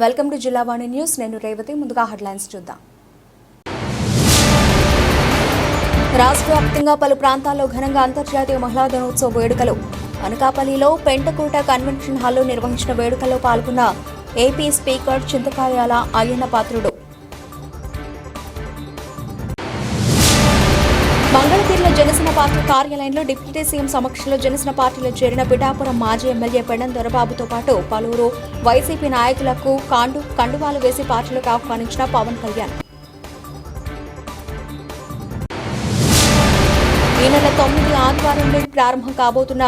Welcome to Jillavani news. నేను రేవతి. ముందుగా headlines చూద్దాం. రాష్ట్ర వ్యాప్తంగా పలు ప్రాంతాల్లో ఘనంగా అంతర్జాతీయ మహిళా దినోత్సవ వేడుకలు. అనకాపల్లిలో పెంటకోట కన్వెన్షన్ హాల్లో నిర్వహించిన వేడుకల్లో పాల్గొన్న ఏపీ స్పీకర్ చింతకాయాల అయ్యన్న పాత్రుడు. మంగళగిరిలో జనసేన పార్టీ కార్యాలయంలో డిప్యూటీ సీఎం సమక్షంలో జనసేన పార్టీలో చేరిన పిఠాపురం మాజీ ఎమ్మెల్యే పెండం దొరబాబుతో పాటు పలువురు వైసీపీ నాయకులకు కండువాలు వేసి పార్టీలోకి ఆహ్వానించిన పవన్ కళ్యాణ్. ఈ నెల 9 ఆదివారం నుండి ప్రారంభం కాబోతున్న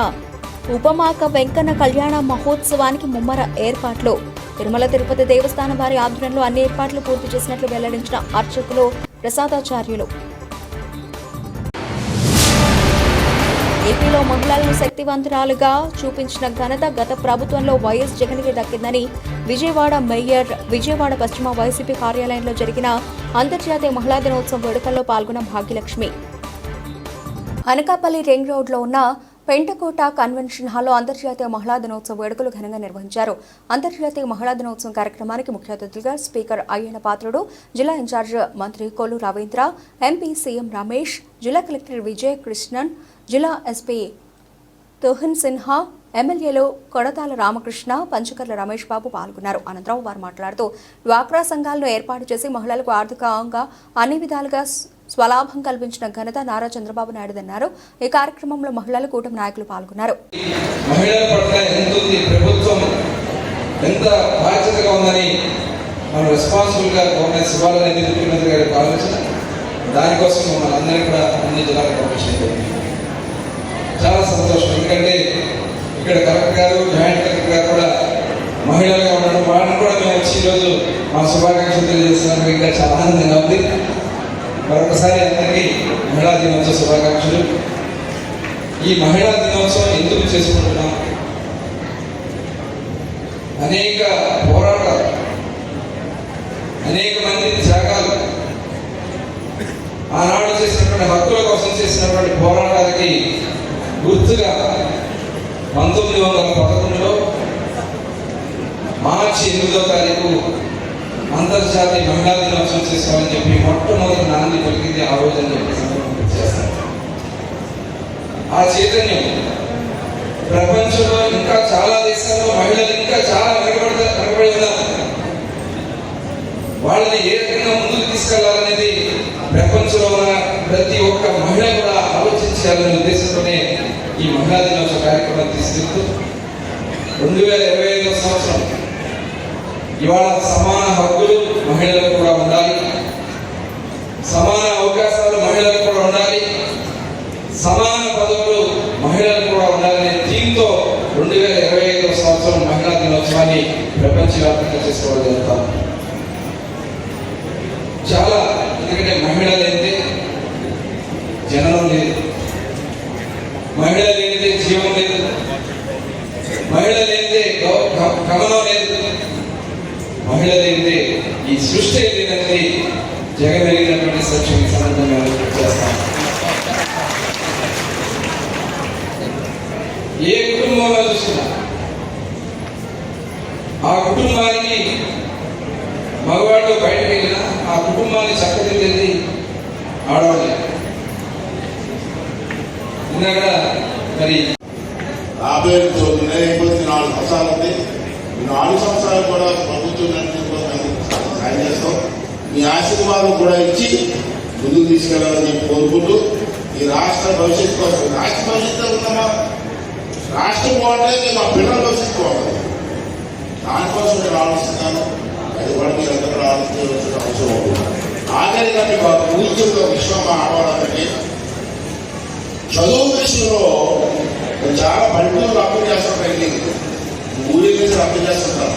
ఉపమాక వెంకన్న కళ్యాణ మహోత్సవానికి ముమ్మర ఏర్పాట్లు. తిరుమల తిరుపతి దేవస్థానం వారి ఆధ్వర్యంలో అన్ని ఏర్పాట్లు పూర్తి చేసినట్లు వెల్లడించిన అర్చకులు ప్రసాదాచార్యులు. ఏపీలో మహిళలను శక్తివంతురాలుగా చూపించిన ఘనత గత ప్రభుత్వంలో వైఎస్ జగన్కి దక్కిందని విజయవాడ పశ్చిమ వైసీపీ కార్యాలయంలో జరిగిన అంతర్జాతీయ మహిళా దినోత్సవం వేడుకల్లో పాల్గొన్న భాగ్యలక్ష్మి. అనకాపల్లి రింగ్ రోడ్లో ఉన్న పెంటకోట కన్వెన్షన్ హాల్లో అంతర్జాతీయ మహిళా దినోత్సవ వేడుకలు ఘనంగా నిర్వహించారు. అంతర్జాతీయ మహిళా దినోత్సవం కార్యక్రమానికి ముఖ్య అతిథులుగా స్పీకర్ అయ్యన్న పాత్రుడు, జిల్లా ఇన్ఛార్జ్ మంత్రి కొల్లు రవీంద్ర, ఎంపీ సీఎం రమేష్, జిల్లా కలెక్టర్ విజయ్ కృష్ణన్, జిల్లా ఎస్పీ తుహిన్ సిన్హా, ఎమ్మెల్యేలు కొడతాల రామకృష్ణ, పంచకర్ల రమేష్ బాబు పాల్గొన్నారు. అనంతరం వారు మాట్లాడుతూ డ్వాక్రా సంఘాలను ఏర్పాటు చేసి మహిళలకు ఆర్థికంగా అన్ని విధాలుగా స్వలాభం కల్పించిన ఘనత నారా చంద్రబాబు నాయుడుదన్నారు. ఈ కార్యక్రమంలో మహిళలు, కూటమి నాయకులు పాల్గొన్నారు. చాలా సంతోషం. ఎందుకంటే ఇక్కడ కలెక్టర్ గారు, జాయింట్ కలెక్టర్ గారు కూడా మహిళలుగా ఉండడం, వాళ్ళని కూడా మేము వచ్చి ఈరోజు మా శుభాకాంక్షలు తెలియజేస్తున్నాము. ఇంకా చాలా ఆనందంగా ఉంది. మరొకసారి అందరికీ మహిళా దినోత్సవ శుభాకాంక్షలు. ఈ మహిళా దినోత్సవం ఎందుకు చేసుకుంటున్నాం? అనేక పోరాటాలు, అనేక మంది త్యాగాలు, ఆనాడు చేసినటువంటి హక్కుల కోసం చేసినటువంటి పోరాటాలకి గుర్తుగా 1911లో మార్చి 8వ తారీఖు అంతర్జాతీయ మహిళా దినోత్సవం చేసుకోవాలని చెప్పి మొట్టమొదటి నాంది పలికింది ఆ రోజు అని చెప్పి చేస్తారు. ఆ చైతన్యం ప్రపంచంలో ఇంకా చాలా దేశాల్లో మహిళలు ఇంకా చాలా వెనకబడి ఉన్నారు. వాళ్ళని ఏ రకంగా ముందుకు తీసుకెళ్లాలనేది ప్రపంచంలో ఉన్న ప్రతి ఒక్క మహిళ కూడా ఆలోచించాలనే ఉద్దేశంతోనే ఈ మహిళా దినోత్సవ కార్యక్రమం తీసుకెళ్తూ 2025వ సంవత్సరం ఇవాళ సమాన హక్కులు మహిళలకు కూడా ఉండాలి, సమాన అవకాశాలు మహిళలకు కూడా ఉండాలి, సమాన పదవులు మహిళలకు కూడా ఉండాలనే థీమ్తో 2025వ సంవత్సరం మహిళా దినోత్సవాన్ని ప్రపంచవ్యాప్తంగా చేసుకోవడం జరుగుతాం. చాలా, ఎందుకంటే మహిళ లేనిదే జననం లేదు, మహిళ లేనిదే జీవం లేదు, మహిళ లేనిదే గమనం లేదు, మహిళ లేనిదే ఈ సృష్టి లేదనేది జగమెరిగినటువంటి సత్యం. సందర్భంగా చేస్తాం. ఏ కుటుంబంలో చూసినా ఆ కుటుంబానికి మగవాళ్ళు బయటకు వెళ్ళినా ఆ కుటుంబాన్ని చక్కదిద్దేది ఆడవాళ్ళే. ఇందాక మరి రాబోయే 4 సంవత్సరాలు ఉంది. 4 సంవత్సరాలు కూడా ప్రభుత్వం సాయం చేస్తాం. మీ ఆశీర్వాదం కూడా ఇచ్చి ముందుకు తీసుకెళ్లాలని చెప్పి కోరుకుంటూ ఈ రాష్ట్ర భవిష్యత్తు కోసం, రాష్ట్ర భవిష్యత్తు ఉన్నామా, రాష్ట్రం బాగుంటే మా పిల్లల భవిష్యత్తు బాగుంటుంది. దానికోసం నేను ఆలోచిస్తాను. అది కూడా మీరు అందరూ ఆలోచించవలసిన అవసరం ఉంటుంది. ఆఖరిగా మీకు ఊహించిన విషయం మా ఆడవాళ్ళకి చదువు విషయంలో చాలా పల్లెటూరు అర్థం చేస్తుంటాయి, ఊరి నుంచి అర్థం చేస్తుంటారు.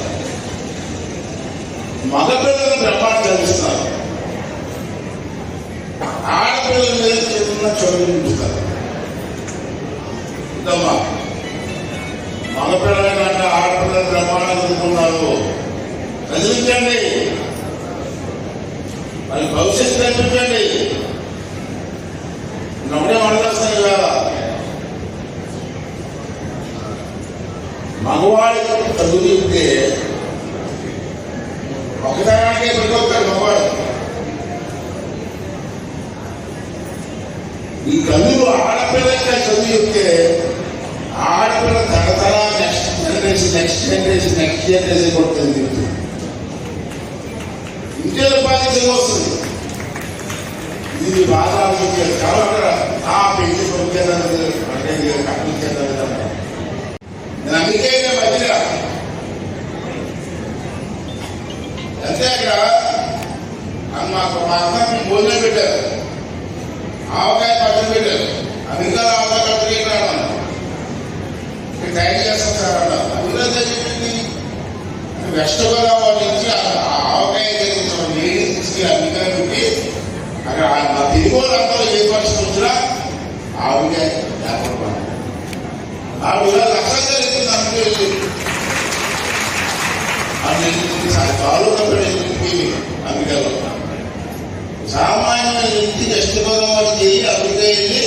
మగపిల్లలను బ్రహ్మాండం చదివిస్తున్నారు, ఆడపిల్లల మీద చిన్న చదువులు ఉంచుతారు. ఇంతమ్మా మగపిల్లల కంటే ఆడపిల్లలు బ్రహ్మాండం చదువుకున్నారు. చదివించండి, వాళ్ళ భవిష్యత్తు కల్పించండి. నమ్మడే మాట్లాడుతున్నాయి కదా, మగవాడికి చదువుతే ఒకసారి పడిపోతాడు మగవాడు. ఈ కన్నులు ఆడపిల్లకి చదువు చెప్తే ఆడపిల్ల తరతర నెక్స్ట్ జనరేషన్ కొడుతుంది. ఇంకే బాధ్యత వస్తుంది. ఇది బాగా ఆలోచించారు కాబట్టి ఆ పెళ్లి కొడుకేదాన్ని కట్టలు చేద్దాం. నేను అందుకే మధ్య అంతే అక్కడ మాకు మా అన్న భోజనం పెట్టారు, ఆవకాయ పక్కన పెట్టారు. అమెరికా ఆవకాయ పక్కన రావడం తయారు చేస్తాం సార్ అన్నారు. అమెరికా చెప్పింది వెస్ట్ గోదావరి నుంచి ఆవకాయ నీళ్ళు తీసుకుని అమెరికా పెట్టి అక్కడ మా తెలుగు వాళ్ళందరూ ఏ పరిస్థితి వచ్చినా ఆవకాయ వ్యాపారం ఆవిడ లక్షంగా వెళ్తుంది. అందుకే తాలూకా అమెరికాలో సామాన్యమైన వ్యక్తి వెస్ట్ గోదావరి చేయి అమెరికా వెళ్ళి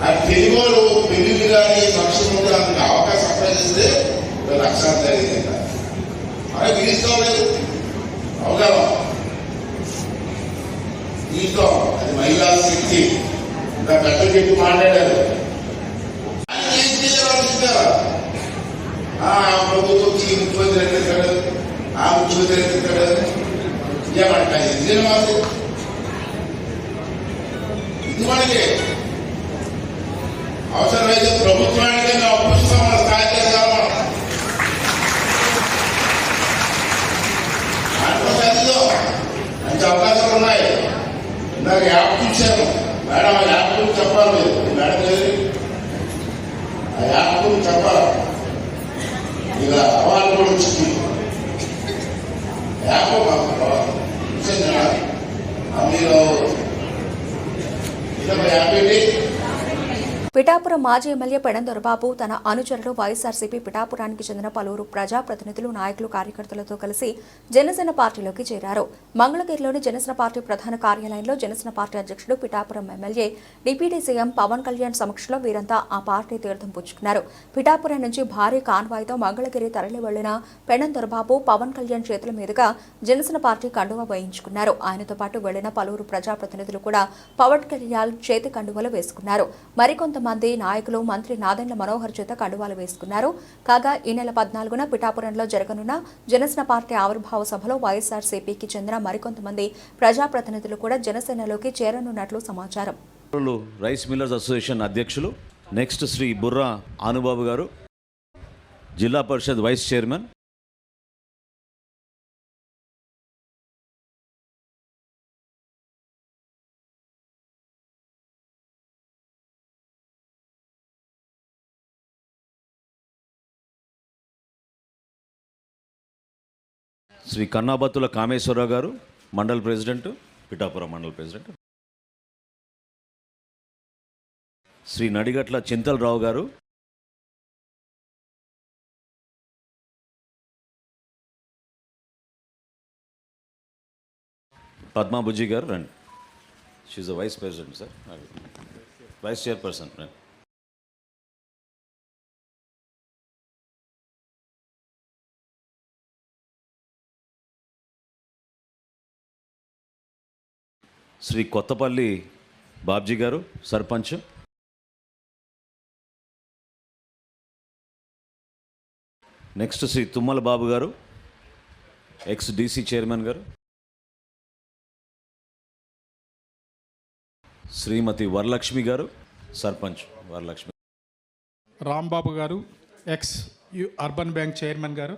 ఆ తెలుగు వాళ్ళు పెళ్లి కానీ ఫంక్షన్ దానికి అవకాశం అప్లై చేస్తే లక్షాలు జరిగింది. మనకి తీసుకోలేదు అవగాహన దీంతో అది మహిళా శక్తి ఇంకా పెద్ద చెప్పి మాట్లాడారు. ప్రభుత్వం ముఖ్యమంత్రి ఎక్కడికాడు, ఆ ముఖ్యమంత్రి ఎక్కడికాడు ఏమంటారు. ఇది మాకు ఇది మనకి అవసరమైతే ప్రభుత్వానికి మేము అప్పిస్తాం. మన స్థాయి దాంట్లో మంచి అవకాశాలు ఉన్నాయి. ఇందాక యాప్ చూశాను మేడం, ఆ యాప్ గురించి చెప్పాలి మేడం గారు, ఆ యాప్ గురించి చెప్పాలి. ఇక అవార్డు కూడా వచ్చింది యాప్ మీరు యాప్ ఏంటి? పిఠాపురం మాజీ ఎమ్మెల్యే పెడం దొరబాబు తన అనుచరులు వైఎస్ఆర్సీపీ పిఠాపురానికి చెందిన పలువురు ప్రజాప్రతినిధులు, నాయకులు, కార్యకర్తలతో కలిసి జనసేన పార్టీలోకి చేరారు. మంగళగిరిలోని జనసేన పార్టీ ప్రధాన కార్యాలయంలో జనసేన పార్టీ అధ్యక్షుడు Pithapuram MLA deputy CM Pawan Kalyan సమక్షంలో వీరంతా ఆ పార్టీ తీర్థం పుచ్చుకున్నారు. పిఠాపురం నుంచి భారీ కాన్వాయ్తో మంగళగిరి తరలి వెళ్లిన పెడం దొరబాబు పవన్ కళ్యాణ్ చేతుల మీదుగా జనసేన పార్టీ కండువా వేయించుకున్నారు. ఆయనతో పాటు వెళ్లిన పలువురు ప్రజాప్రతినిధులు కూడా పవన్ కళ్యాణ్ చేతి కండువలు వేసుకున్నారు. మరికొంత మంది నాయకులు మంత్రి నాదెండ్ల మనోహర్ చేత కండువాలు వేసుకున్నారు. కాగా ఈ నెల 14న పిఠాపురంలో జరగనున్న జనసేన పార్టీ ఆవిర్భావ సభలో వైఎస్ఆర్సీపీకి చెందిన మరికొంతమంది ప్రజాప్రతినిధులు కూడా జనసేనలోకి చేరనున్నట్లు సమాచారం. రైస్ మిల్లర్స్ అసోసియేషన్ అధ్యక్షులు next Shri Burra Anubabu garu, Zilla Parishad vice chairman, Shri Kannabattula Kameswararao garu, mandal president, Pithapuram mandal president, Shri Nadigatla Chintalarao garu, Padmabujji garu రండి. షీఈ్ the vice president sir, vice chairperson రండి. Shri Kothapalli Babji garu sarpanch, next Shri Tummala Babu garu ex DC chairman గారు, శ్రీమతి వరలక్ష్మి గారు సర్పంచ్ వరలక్ష్మి, రాంబాబు గారు ఎక్స్ అర్బన్ బ్యాంక్ చైర్మన్ గారు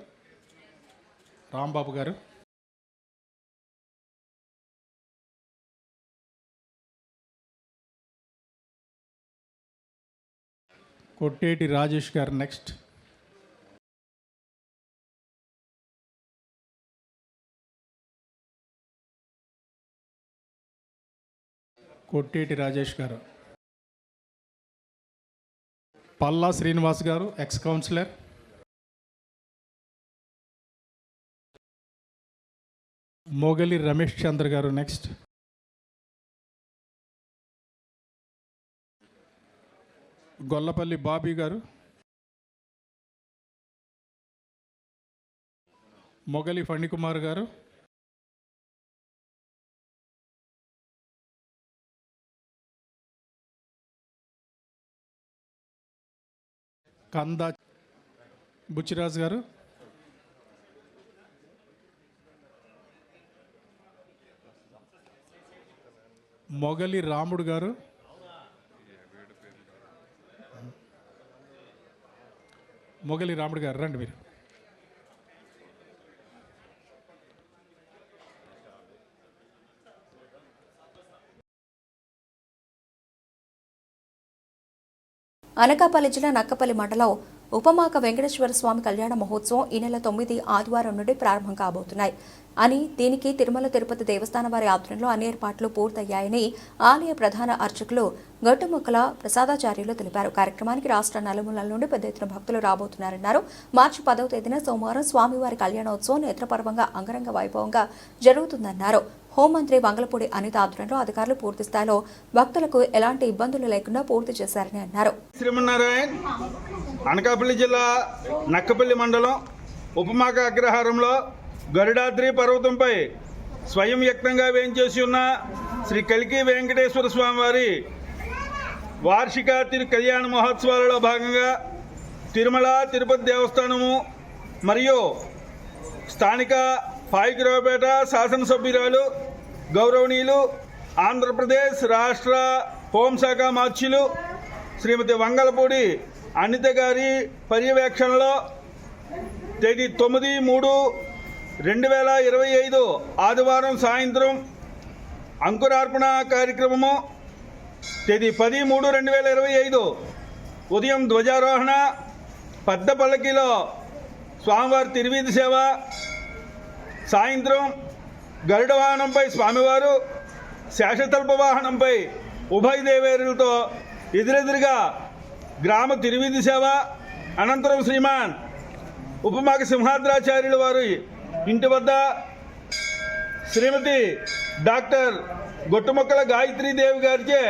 రాంబాబు గారు, కొట్టేటి రాజేష్ గారు నెక్స్ట్, కొట్టేటి రాజేష్ గారు, పల్లా శ్రీనివాస్ గారు ఎక్స్ కౌన్సిలర్, మొగలి రమేష్ చంద్ర గారు నెక్స్ట్, గొల్లపల్లి బాబీ గారు, మొగలి ఫణికుమార్ గారు, కందా బుచ్చిరాజు గారు, మొగలి రాముడు గారు, మొగలి రాముడు గారు రండి మీరు. అనకాపల్లి జిల్లా నక్కపల్లి మండలం ఉపమాక వెంకటేశ్వర స్వామి కళ్యాణ మహోత్సవం ఈ నెల 9 ఆదివారం నుండి ప్రారంభం కాబోతున్నాయి అని, దీనికి తిరుమల తిరుపతి దేవస్థానం వారి ఆధ్వర్యంలో అన్ని ఏర్పాట్లు పూర్తయ్యాయని ఆలయ ప్రధాన అర్చకులు గట్టుముక్కల ప్రసాదాచార్యులు తెలిపారు. కార్యక్రమానికి రాష్ట్ర నలుమూలల నుండి పెద్ద ఎత్తున భక్తులు రాబోతున్నారన్నారు. మార్చి 10వ తేదీన సోమవారం స్వామివారి కళ్యాణోత్సవం నేత్రపర్వంగా అంగరంగ వైభవంగా జరుగుతుందన్నారు. హోంమంత్రి వంగలపూడి అనిత ఆధ్వర్యంలో అధికారులు పూర్తి స్థాయిలో భక్తులకు ఎలాంటి ఇబ్బందులు లేకుండా పూర్తి చేశారని అన్నారు. శ్రీమన్నారాయణ అనకాపల్లి జిల్లా నక్కపల్లి మండలం ఉపమాక అగ్రహారంలో గరుడాద్రి పర్వతంపై స్వయం వ్యక్తంగా వేయించేసి ఉన్న శ్రీ కలికి వెంకటేశ్వర స్వామి వారి వార్షిక కళ్యాణ మహోత్సవాలలో భాగంగా తిరుమల తిరుపతి దేవస్థానము మరియు స్థానిక పాయికిరావుపేట శాసనసభ్యురాలు గౌరవనీయులు ఆంధ్రప్రదేశ్ రాష్ట్ర హోంశాఖ మార్చిలు శ్రీమతి వంగలపూడి అనిత గారి పర్యవేక్షణలో తేదీ 9/3/2025 ఆదివారం సాయంత్రం అంకురార్పణ కార్యక్రమము, తేదీ 10/3/2025 ఉదయం ధ్వజారోహణ, పెద్ద పల్లకిలో స్వామివారి తిరువీధి సేవ, సాయంత్రం గరుడ వాహనంపై స్వామివారు, శేషతల్ప వాహనంపై ఉభయ దేవేరులతో ఎదురెదురుగా గ్రామ తిరువీధి సేవ, అనంతరం శ్రీమాన్ ఉపమాక సింహాద్రాచార్యుల వారి ఇంటి వద్ద శ్రీమతి డాక్టర్ గొట్టుముక్కల గాయత్రీదేవి గారిచే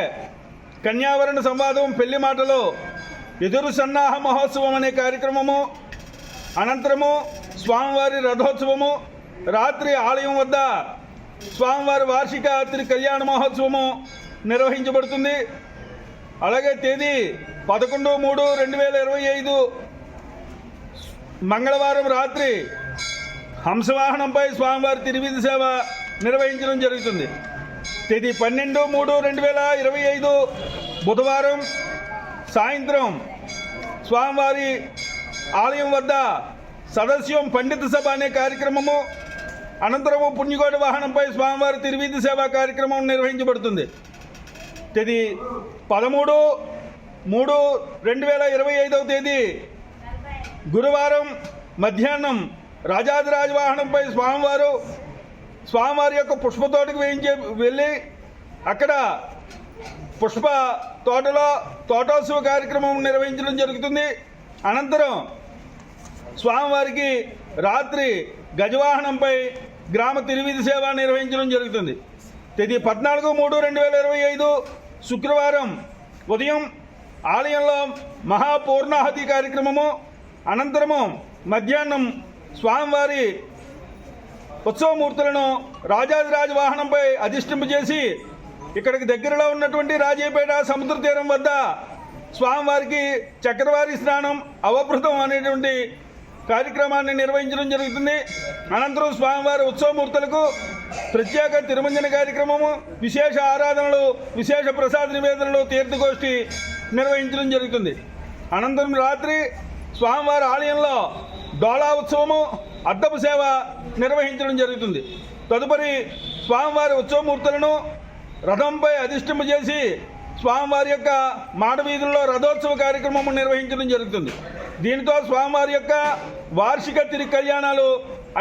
కన్యావరణ సంవాదం, పెళ్లి మాటలు, ఎదురు సన్నాహ మహోత్సవం అనే కార్యక్రమము, అనంతరము స్వామివారి రథోత్సవము, రాత్రి ఆలయం వద్ద స్వామివారి వార్షిక కళ్యాణ మహోత్సవము నిర్వహించబడుతుంది. అలాగే తేదీ 11/3/2025 మంగళవారం రాత్రి హంసవాహనంపై స్వామివారి తిరువీధి సేవ నిర్వహించడం జరుగుతుంది. తేదీ 12/3/2025 బుధవారం సాయంత్రం స్వామివారి ఆలయం వద్ద సదస్యం పండిత సభ అనే కార్యక్రమము, అనంతరము పుణ్యకోటి వాహనంపై స్వామివారి తిరువీధి సేవా కార్యక్రమం నిర్వహించబడుతుంది. తేదీ 13/3/2025 తేదీ గురువారం మధ్యాహ్నం రాజాదిరాజ వాహనంపై స్వామివారి యొక్క పుష్పతోటకు వెళ్ళి అక్కడ పుష్ప తోటలో తోటోత్సవ కార్యక్రమం నిర్వహించడం జరుగుతుంది. అనంతరం స్వామివారికి రాత్రి గజవాహనంపై గ్రామ తిరువీధి సేవ నిర్వహించడం జరుగుతుంది. తేదీ 14/3/2025 శుక్రవారం ఉదయం ఆలయంలో మహాపూర్ణాహతి కార్యక్రమము, అనంతరము మధ్యాహ్నం స్వామివారి ఉత్సవమూర్తులను రాజాదిరాజ వాహనంపై అధిష్ఠింపజేసి ఇక్కడికి దగ్గరలో ఉన్నటువంటి రాజేపేట సముద్ర తీరం వద్ద స్వామివారికి చక్రవారి స్నానం, అవభృతం అనేటువంటి కార్యక్రమాన్ని నిర్వహించడం జరుగుతుంది. అనంతరం స్వామివారి ఉత్సవమూర్తులకు ప్రత్యేక తిరుమంజన కార్యక్రమము, విశేష ఆరాధనలు, విశేష ప్రసాద నివేదనలు, తీర్థగోష్ఠి నిర్వహించడం జరుగుతుంది. అనంతరం రాత్రి స్వామివారి ఆలయంలో డోలా ఉత్సవము, అద్దపు సేవ నిర్వహించడం జరుగుతుంది. తదుపరి స్వామివారి ఉత్సవమూర్తులను రథంపై అధిష్ఠింపజేసి స్వామివారి యొక్క మాడవీధుల్లో రథోత్సవ కార్యక్రమం నిర్వహించడం జరుగుతుంది. దీనితో స్వామివారి యొక్క వార్షిక కళ్యాణాలు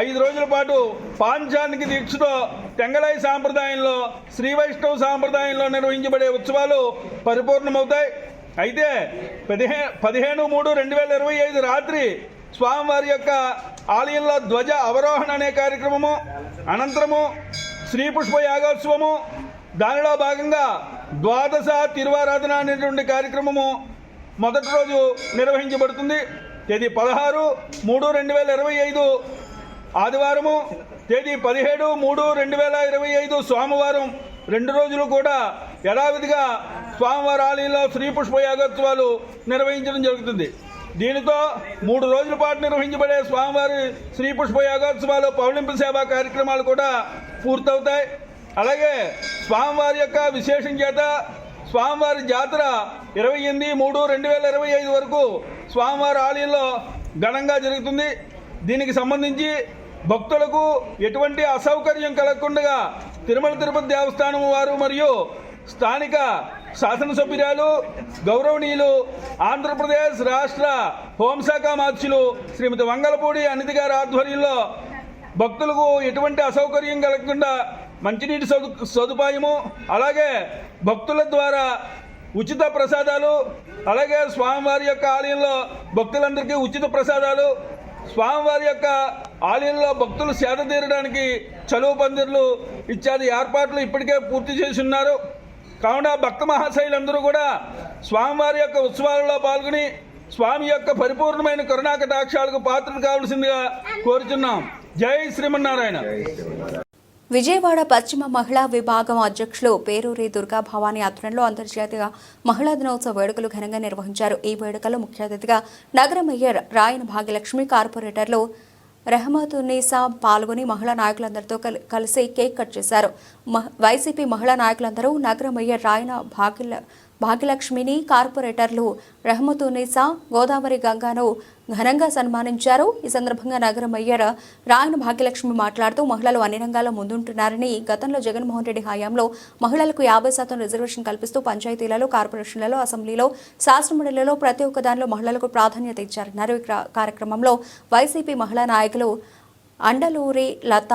5 రోజుల పాటు పాంచానిక దీక్షతో తెంగళాయి సాంప్రదాయంలో, శ్రీ వైష్ణవ సాంప్రదాయంలో నిర్వహించబడే ఉత్సవాలు పరిపూర్ణమవుతాయి. అయితే 15/3/2025 రాత్రి స్వామివారి యొక్క ఆలయంలో ధ్వజ అవరోహణ అనే కార్యక్రమము, అనంతరము శ్రీ పుష్ప యాగోత్సవము, దానిలో భాగంగా ద్వాదశ తిరువారాధన అనేటువంటి కార్యక్రమము మొదటి రోజు నిర్వహించబడుతుంది. తేదీ 16/3/2025 ఆదివారము, తేదీ 17/3/2025 సోమవారం 2 రోజులు కూడా యథావిధిగా స్వామివారి ఆలయంలో శ్రీ పుష్పయాగోత్సవాలు నిర్వహించడం జరుగుతుంది. దీనితో 3 రోజుల పాటు నిర్వహించబడే స్వామివారి శ్రీ పుష్ప యాగోత్సవాలు పౌర్ణింపు సేవా కార్యక్రమాలు కూడా పూర్తవుతాయి. అలాగే స్వామివారి యొక్క విశేషం చేత స్వామివారి జాతర 28/3/2025 వరకు స్వామివారి ఆలయంలో ఘనంగా జరుగుతుంది. దీనికి సంబంధించి భక్తులకు ఎటువంటి అసౌకర్యం కలగకుండా తిరుమల తిరుపతి దేవస్థానం వారు మరియు స్థానిక శాసనసభ్యురాలు గౌరవనీయులు ఆంధ్రప్రదేశ్ రాష్ట్ర హోంశాఖ మార్చులు శ్రీమతి వంగలపూడి అనితి గారి ఆధ్వర్యంలో భక్తులకు ఎటువంటి అసౌకర్యం కలగకుండా మంచినీటి సదుపాయము, అలాగే భక్తుల ద్వారా ఉచిత ప్రసాదాలు, అలాగే స్వామివారి యొక్క ఆలయంలో భక్తులందరికీ ఉచిత ప్రసాదాలు, స్వామివారి యొక్క ఆలయంలో భక్తులు సేద తీరడానికి చలువ పందిర్లు ఇత్యాది ఏర్పాట్లు ఇప్పటికే పూర్తి చేసి ఉన్నారు. కావున భక్త మహాశైలందరూ కూడా స్వామివారి యొక్క ఉత్సవాలలో పాల్గొని స్వామి యొక్క పరిపూర్ణమైన కరుణా కటాక్షాలకు పాత్రలు కావాల్సిందిగా కోరుచున్నాం. జై శ్రీమన్నారాయణ. విజయవాడ పశ్చిమ మహిళా విభాగం అధ్యక్షులు పేరూరి దుర్గా భవానీ ఆధ్వర్యంలో అంతర్జాతీయ మహిళా దినోత్సవ వేడుకలు ఘనంగా నిర్వహించారు. ఈ వేడుకల్లో ముఖ్య అతిథిగా నగర మేయర్ రాయన భాగ్యలక్ష్మి, కార్పొరేటర్లు రెహమతున్నీసా పాల్గొని మహిళా నాయకులందరితో కలిసి కేక్ కట్ చేశారు. వైసీపీ మహిళా నాయకులందరూ నగర మేయర్ రాయన భాగ్యలక్ష్మిని, కార్పొరేటర్లు రెహమతున్నీసా, గోదావరి గంగాను ఘనంగా సన్మానించారు. ఈ సందర్భంగా నగర మేయర్ రాయన భాగ్యలక్ష్మి మాట్లాడుతూ మహిళలు అన్ని రంగాల్లో ముందుంటున్నారని, గతంలో జగన్మోహన్ రెడ్డి హయాంలో మహిళలకు 50% రిజర్వేషన్ కల్పిస్తూ పంచాయతీలలో, కార్పొరేషన్లలో, అసెంబ్లీలో, శాసనమండలిలో ప్రతి ఒక్క దానిలో మహిళలకు ప్రాధాన్యత ఇచ్చారన్నారు. ఈ కార్యక్రమంలో వైసీపీ మహిళా నాయకులు అండలూరి లత,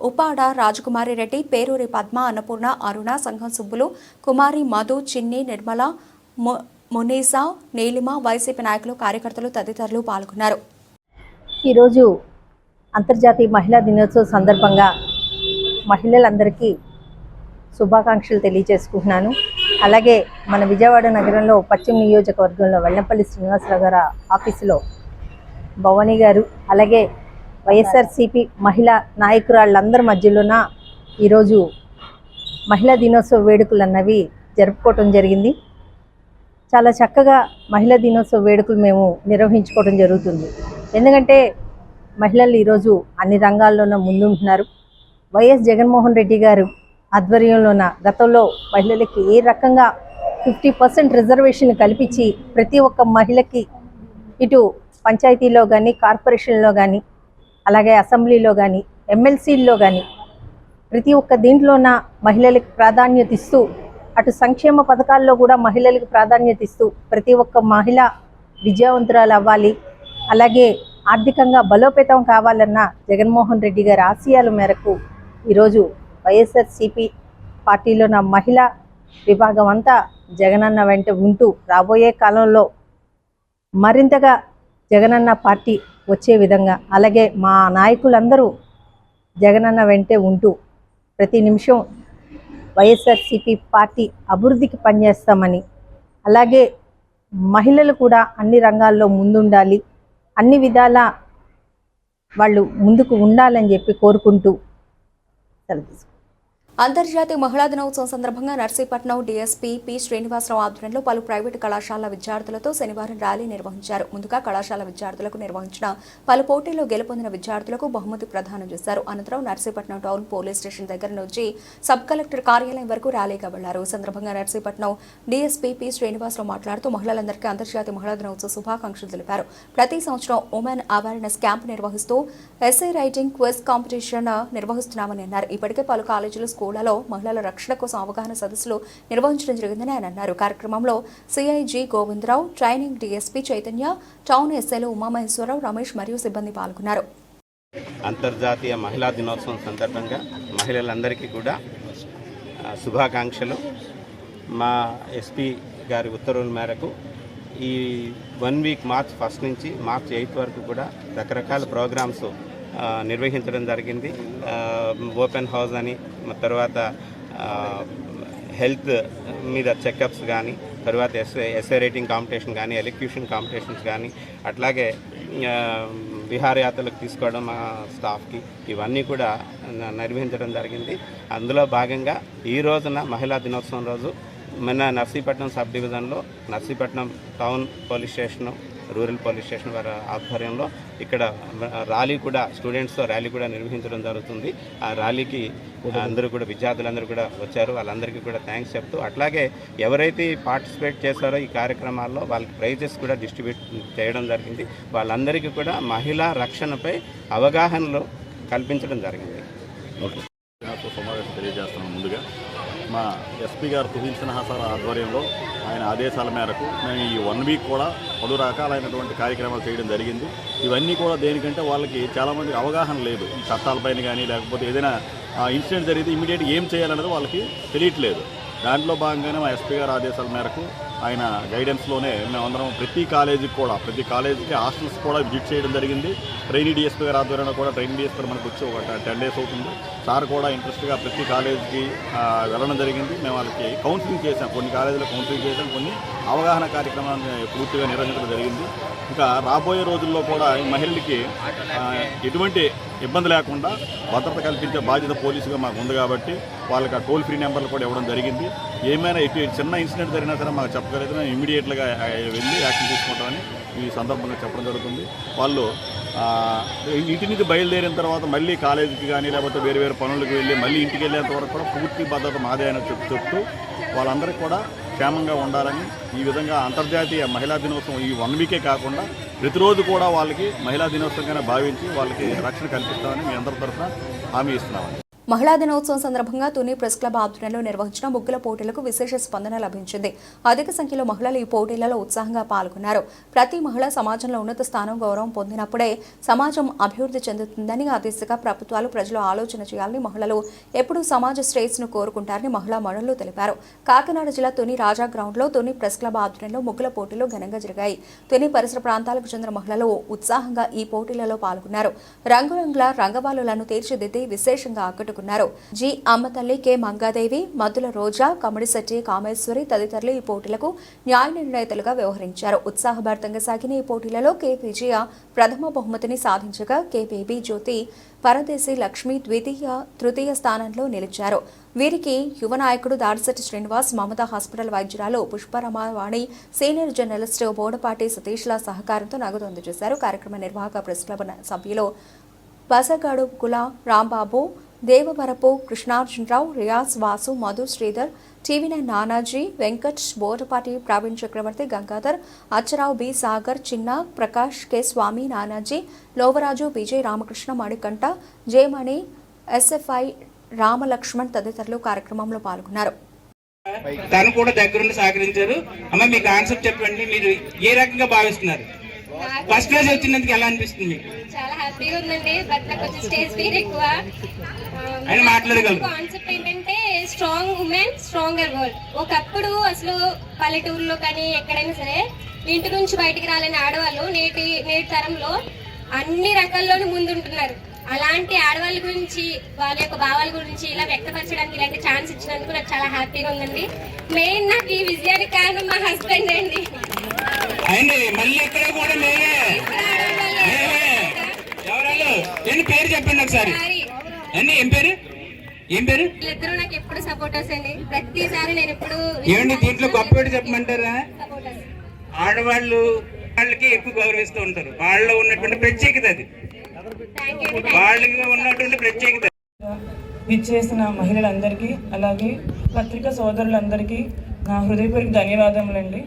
ఉపాడ రాజకుమారి రెడ్డి, పేరూరి పద్మ, అన్నపూర్ణ, అరుణ, సంఘం సుబ్బులు, కుమారి, మధు, చిన్ని, నిర్మల, మునీసా, నీలిమ, వైసీపీ నాయకులు, కార్యకర్తలు తదితరులు పాల్గొన్నారు. ఈరోజు అంతర్జాతీయ మహిళా దినోత్సవం సందర్భంగా మహిళలందరికీ శుభాకాంక్షలు తెలియజేసుకుంటున్నాను. అలాగే మన విజయవాడ నగరంలో పశ్చిమ నియోజకవర్గంలో వెల్లంపల్లి శ్రీనివాసరావు గారి ఆఫీసులో భవానీ గారు, అలాగే వైఎస్ఆర్సీపీ మహిళా నాయకురాళ్ళందరి మధ్యలోన ఈరోజు మహిళా దినోత్సవ వేడుకలు అన్నవి జరుపుకోవటం జరిగింది. చాలా చక్కగా మహిళా దినోత్సవ వేడుకలు మేము నిర్వహించుకోవడం జరుగుతుంది. ఎందుకంటే మహిళలు ఈరోజు అన్ని రంగాల్లోనూ ముందుంటున్నారు. వైఎస్ జగన్మోహన్ రెడ్డి గారు ఆధ్వర్యంలోన గతంలో మహిళలకి ఏ రకంగా 50% రిజర్వేషన్ కల్పించి ప్రతి ఒక్క మహిళకి ఇటు పంచాయతీలో కానీ, కార్పొరేషన్లో కానీ, అలాగే అసెంబ్లీలో కానీ, ఎమ్మెల్సీల్లో కానీ ప్రతి ఒక్క దీంట్లోన మహిళలకు ప్రాధాన్యత ఇస్తూ, అటు సంక్షేమ పథకాల్లో కూడా మహిళలకు ప్రాధాన్యత ఇస్తూ ప్రతి ఒక్క మహిళ విజయవంతురాలు అవ్వాలి, అలాగే ఆర్థికంగా బలోపేతం కావాలన్న జగన్మోహన్ రెడ్డి గారి ఆశయాల మేరకు ఈరోజు వైఎస్ఆర్సీపీ పార్టీలో నా మహిళా విభాగం అంతా జగనన్న వెంట ఉంటూ రాబోయే కాలంలో మరింతగా జగనన్న పార్టీ వచ్చే విధంగా, అలాగే మా నాయకులందరూ జగనన్న వెంటే ఉంటూ ప్రతి నిమిషం వైఎస్ఆర్సీపీ పార్టీ అభివృద్ధికి పనిచేస్తామని, అలాగే మహిళలు కూడా అన్ని రంగాల్లో ముందుండాలి, అన్ని విధాల వాళ్ళు ముందుకు ఉండాలని చెప్పి కోరుకుంటూ సెలవు. అంతర్జాతీయ మహిళా దినోత్సవం సందర్భంగా నర్సీపట్నం డీఎస్పీ పి శ్రీనివాసరావు ఆధ్వర్యంలో పలు ప్రైవేటు కళాశాల విద్యార్థులతో శనివారం ర్యాలీ నిర్వహించారు. ముందుగా కళాశాల విద్యార్థులకు నిర్వహించిన పలు పోటీల్లో గెలుపొందిన విద్యార్థులకు బహుమతి ప్రదానం చేశారు. అనంతరం నర్సీపట్నం టౌన్ పోలీస్ స్టేషన్ దగ్గర నుంచి సబ్ కలెక్టర్ కార్యాలయం వరకు ర్యాలీగా వెళ్లారు. ఈ సందర్భంగా నర్సీపట్నం డీఎస్పీ పి శ్రీనివాసరావు మాట్లాడుతూ మహిళలందరికీ అంతర్జాతీయ మహిళా దినోత్సవ శుభాకాంక్షలు తెలిపారు. ప్రతి సంవత్సరం ఉమెన్ అవేర్నెస్ క్యాంప్ నిర్వహిస్తూ ఎస్ఐ రైటింగ్ క్విజ్ కాంపిటీషన్ నిర్వహిస్తున్నామని అన్నారు. ఇప్పటికే పలు కాలేజీలు, స్కూళ్లలో మహిళల రక్షణ కోసం అవగాహన సదస్సులు నిర్వహించడం జరిగిందని ఆయన అన్నారు. కార్యక్రమంలో CIG Govindarao, training DSP Chaitanya, town ఎస్ఐలు ఉమామహేశ్వరరావు, రమేష్ మరియు సిబ్బంది పాల్గొన్నారు. అంతర్జాతీయ మహిళా దినోత్సవం సందర్భంగా మహిళలందరికీ కూడా శుభాకాంక్షలు. మా ఎస్పీ గారి ఉత్తర్వుల మేరకు ఈ 1 వీక్ మార్చ్ 1 నుంచి మార్చ్ 8 వరకు కూడా రకరకాల ప్రోగ్రామ్స్ నిర్వహించడం జరిగింది. ఓపెన్ హౌస్ అని, తర్వాత హెల్త్ మీద చెకప్స్ కానీ, తర్వాత ఎస్ఏ రైటింగ్ కాంపిటీషన్ కానీ, ఎలక్యూషన్ కాంపిటీషన్స్ కానీ, అట్లాగే విహారయాత్రలకు తీసుకోవడం మా స్టాఫ్కి, ఇవన్నీ కూడా నిర్వహించడం జరిగింది. అందులో భాగంగా ఈ రోజున మహిళా దినోత్సవం రోజు మన నర్సీపట్నం సబ్ డివిజన్లో Narsipatnam town police station, rural police station వారి ఆధ్వర్యంలో ఇక్కడ ర్యాలీ కూడా స్టూడెంట్స్తో ర్యాలీ కూడా నిర్వహించడం జరుగుతుంది. ఆ ర్యాలీకి అందరూ కూడా విద్యార్థులందరూ కూడా వచ్చారు. వాళ్ళందరికీ కూడా థ్యాంక్స్ చెప్తూ, అట్లాగే ఎవరైతే పార్టిసిపేట్ చేశారో ఈ కార్యక్రమాల్లో వాళ్ళకి ప్రైజెస్ కూడా డిస్ట్రిబ్యూట్ చేయడం జరిగింది. వాళ్ళందరికీ కూడా మహిళా రక్షణపై అవగాహనలు కల్పించడం జరిగింది. ఓకే, సమావేశం తెలియజేస్తున్నాం. ముందుగా మా ఎస్పీ గారు తుహిన్ సిన్హా సార్ ఆధ్వర్యంలో ఆయన ఆదేశాల మేరకు మేము ఈ 1 వీక్ కూడా 10 రకాలైనటువంటి కార్యక్రమాలు చేయడం జరిగింది. ఇవన్నీ కూడా దేనికంటే వాళ్ళకి చాలామందికి అవగాహన లేదు, ఈ చట్టాలపైన కానీ లేకపోతే ఏదైనా ఇన్సిడెంట్ జరిగితే ఇమీడియట్గా ఏం చేయాలనేది వాళ్ళకి తెలియట్లేదు. దాంట్లో భాగంగానే మా ఎస్పీ గారు ఆదేశాల మేరకు ఆయన గైడెన్స్లోనే మేమందరం ప్రతి కాలేజీకి హాస్టల్స్ కూడా విజిట్ చేయడం జరిగింది. ట్రైనీ డిఎస్పీ గారు ఆధ్వర్యంలో కూడా ట్రైనీ డిఎస్పీ గారు మనకు వచ్చి ఒక 10 days అవుతుంది. సార్ కూడా ఇంట్రెస్ట్గా ప్రతి కాలేజీకి వెళ్ళడం జరిగింది. మేము వాళ్ళకి కౌన్సిలింగ్ చేసాం, కొన్ని కాలేజీలో కౌన్సిలింగ్ చేసాం, కొన్ని అవగాహన కార్యక్రమాన్ని పూర్తిగా నిర్వహించడం జరిగింది. ఇంకా రాబోయే రోజుల్లో కూడా మహిళలకి ఎటువంటి ఇబ్బంది లేకుండా భద్రత కల్పించే బాధ్యత పోలీసుగా మాకు ఉంది కాబట్టి వాళ్ళకి ఆ టోల్ ఫ్రీ నెంబర్లు కూడా ఇవ్వడం జరిగింది. ఏమైనా చిన్న ఇన్సిడెంట్ జరిగినా సరే మాకు చెప్పగలిగితే మేము ఇమీడియట్గా వెళ్ళి యాక్షన్ తీసుకుంటామని ఈ సందర్భంగా చెప్పడం జరుగుతుంది. వాళ్ళు ఇంటి నుంచి బయలుదేరిన తర్వాత మళ్ళీ కాలేజీకి కానీ లేకపోతే వేరు వేరు పనులకు వెళ్ళి మళ్ళీ ఇంటికి వెళ్ళేంత వరకు కూడా పూర్తి భద్రత మాదే అని చెప్తూ వాళ్ళందరికీ కూడా క్షేమంగా ఉండాలని, ఈ విధంగా అంతర్జాతీయ మహిళా దినోత్సవం ఈ 1 వీకే కాకుండా ప్రతిరోజు కూడా వాళ్ళకి మహిళా దినోత్సవంగానే భావించి వాళ్ళకి రక్షణ కల్పిస్తామని మీ అందరి తరఫున హామీ ఇస్తున్నామని. మహిళా దినోత్సవం సందర్భంగా తుని ప్రెస్ క్లబ్ ఆధ్వర్యంలో నిర్వహించిన ముగ్గుల పోటీలకు విశేష స్పందన లభించింది. అధిక సంఖ్యలో మహిళలు ఈ పోటీలలో ఉత్సాహంగా పాల్గొన్నారు. ప్రతి మహిళ సమాజంలో ఉన్నత స్థానం, గౌరవం పొందినప్పుడే సమాజం అభివృద్ధి చెందుతుందని, ఆ దిశగా ప్రభుత్వాలు ప్రజలు ఆలోచన చేయాలని, మహిళలు ఎప్పుడూ సమాజ శ్రేయస్సును కోరుకుంటారని మహిళా మనులు తెలిపారు. కాకినాడ జిల్లా తుని రాజా గ్రౌండ్లో తుని ప్రెస్ క్లబ్ ఆధ్వర్యంలో ముగ్గుల పోటీలు ఘనంగా జరిగాయి. తుని పరిసర ప్రాంతాలకు చెందిన మహిళలు ఉత్సాహంగా ఈ పోటీలలో పాల్గొన్నారు. రంగురంగుల రంగవాలులను తీర్చిదిద్ది విశేషంగా ఆకట్టుకున్నారు. జి అమ్మతల్లి, కె మంగాదేవి, మద్దుల రోజా, కమడిశెట్టి కామేశ్వరి తదితరులు ఈ పోటీలకు న్యాయ నిర్ణేతలుగా వ్యవహరించారు. ఉత్సాహభరితంగా సాగిన ఈ పోటీలలో కె విజయ ప్రథమ బహుమతిని సాధించగా, కె బేబీ జ్యోతి, పరదేశి లక్ష్మి తృతీయ స్థానంలో నిలిచారు. వీరికి యువ నాయకుడు దాడిశెట్టి శ్రీనివాస్, మమతా హాస్పిటల్ వైద్యురాలు పుష్పరమావాణి, సీనియర్ జర్నలిస్ట్ బోడపాటి సతీష్ల సహకారంతో నగదు అందజేశారు. కార్యక్రమ నిర్వాహక ప్రెస్ క్లబ్ సభ్యులు బసగాడు కుల రాంబాబు, దేవవరపు కృష్ణార్జునరావు, రియాజ్, వాసు, మధు, శ్రీధర్, టీవీ9 నానాజీ, వెంకట్, బోరపాటి ప్రవీణ్ చక్రవర్తి, గంగాధర్, అచ్చరావు, బి సాగర్, చిన్న, ప్రకాష్, కె స్వామి, నానాజీ, లోవరాజు, విజయ్, రామకృష్ణ, మణికంఠ, జయమణి, ఎస్ఎఫ్ఐ రామలక్ష్మణ్ తదితరులు కార్యక్రమంలో పాల్గొన్నారు. తను కూడా దగ్గరుండి సహకరించారు. అమ్మ మీ కాన్సెప్ట్ చెప్పండి, మీరు ఏ రకంగా భావిస్తున్నారు? ఫస్ట్ క్లాస్ వచ్చినందుకు ఎలా అనిపిస్తుంది? చాలా హ్యాపీగా ఉందండి. బట్ నాకు కొంచెం స్టేజ్ ఫియర్ ఎక్కువ. అని మాట్లాడగలరు. కాన్సెప్ట్ ఏంటంటే స్ట్రాంగ్ ఉమెన్ స్ట్రాంగర్ వరల్డ్. ఒకప్పుడు అసలు పల్లెటూరులో కానీ ఎక్కడైనా సరే ఇంటి నుంచి బయటికి రాలేని ఆడవాళ్ళు నేటి తరంలో అన్ని రకాల్లోనూ ముందుంటున్నారు. అలాంటి ఆడవాళ్ళ గురించి, వాళ్ళ యొక్క భావాల గురించి ఇలా వ్యక్తపరచడానికి ఇలాంటి ఛాన్స్ ఇచ్చినందుకు నాకు చాలా హ్యాపీగా ఉందండి. మెయిన్ నాకు ఈ విజయానికి కారణం మా హస్బెండ్ అండి. మళ్ళీ ఇక్కడ కూడా ఎవరు పేరు చెప్పండి ఒకసారి. ఏం పేరు? వీళ్ళిద్దరూ నాకు ఎప్పుడు సపోర్టర్స్ అండి. ప్రతిసారి నేను ఎప్పుడు ఏమండి దీంట్లో గొప్ప చెప్పమంటారా? ఆడవాళ్ళు వాళ్ళకి ఎక్కువ గౌరవిస్తూ ఉంటారు. వాళ్ళలో ఉన్నటువంటి ప్రత్యేకత అది, వాళ్ళకి ఉన్నటువంటి ప్రత్యేకత. విచ్చేసిన మహిళలందరికీ అలాగే పత్రికా సోదరులందరికీ నా హృదయపూర్వక ధన్యవాదములండి.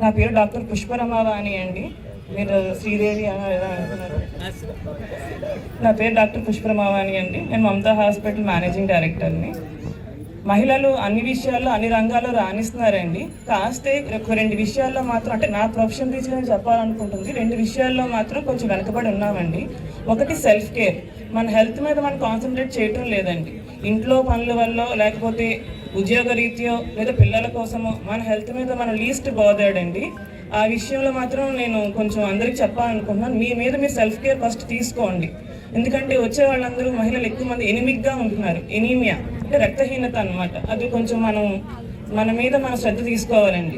నా పేరు డాక్టర్ పుష్పరమావాణి అండి. మీరు శ్రీదేవి అని అంటున్నారు. నా పేరు డాక్టర్ పుష్పరమావాణి అండి. నేను మమతా హాస్పిటల్ మేనేజింగ్ డైరెక్టర్ని. మహిళలు అన్ని విషయాల్లో అన్ని రంగాల్లో రాణిస్తున్నారండి. కాస్తే ఒక 2 విషయాల్లో మాత్రం, అంటే నా ప్రొఫెషన్ రీచ్ నేను చెప్పాలనుకుంటుంది, 2 విషయాల్లో మాత్రం కొంచెం వెనకబడి ఉన్నామండి. ఒకటి సెల్ఫ్ కేర్. మన హెల్త్ మీద మనం కాన్సన్ట్రేట్ చేయటం లేదండి. ఇంట్లో పనుల వల్ల లేకపోతే ఉద్యోగ రీత్యో లేదా పిల్లల కోసమో మన హెల్త్ మీద మనం లీస్ట్ బాదర్డ్ అండి. ఆ విషయంలో మాత్రం నేను కొంచెం అందరికి చెప్పాలనుకుంటున్నాను. మీ మీద మీరు సెల్ఫ్ కేర్ ఫస్ట్ తీసుకోండి. ఎందుకంటే వచ్చే వాళ్ళందరూ మహిళలు ఎక్కువ మంది ఎనిమిక్గా ఉంటున్నారు. ఎనీమియా అంటే రక్తహీనత అనమాట. అది కొంచెం మన మీద మనం శ్రద్ధ తీసుకోవాలండి.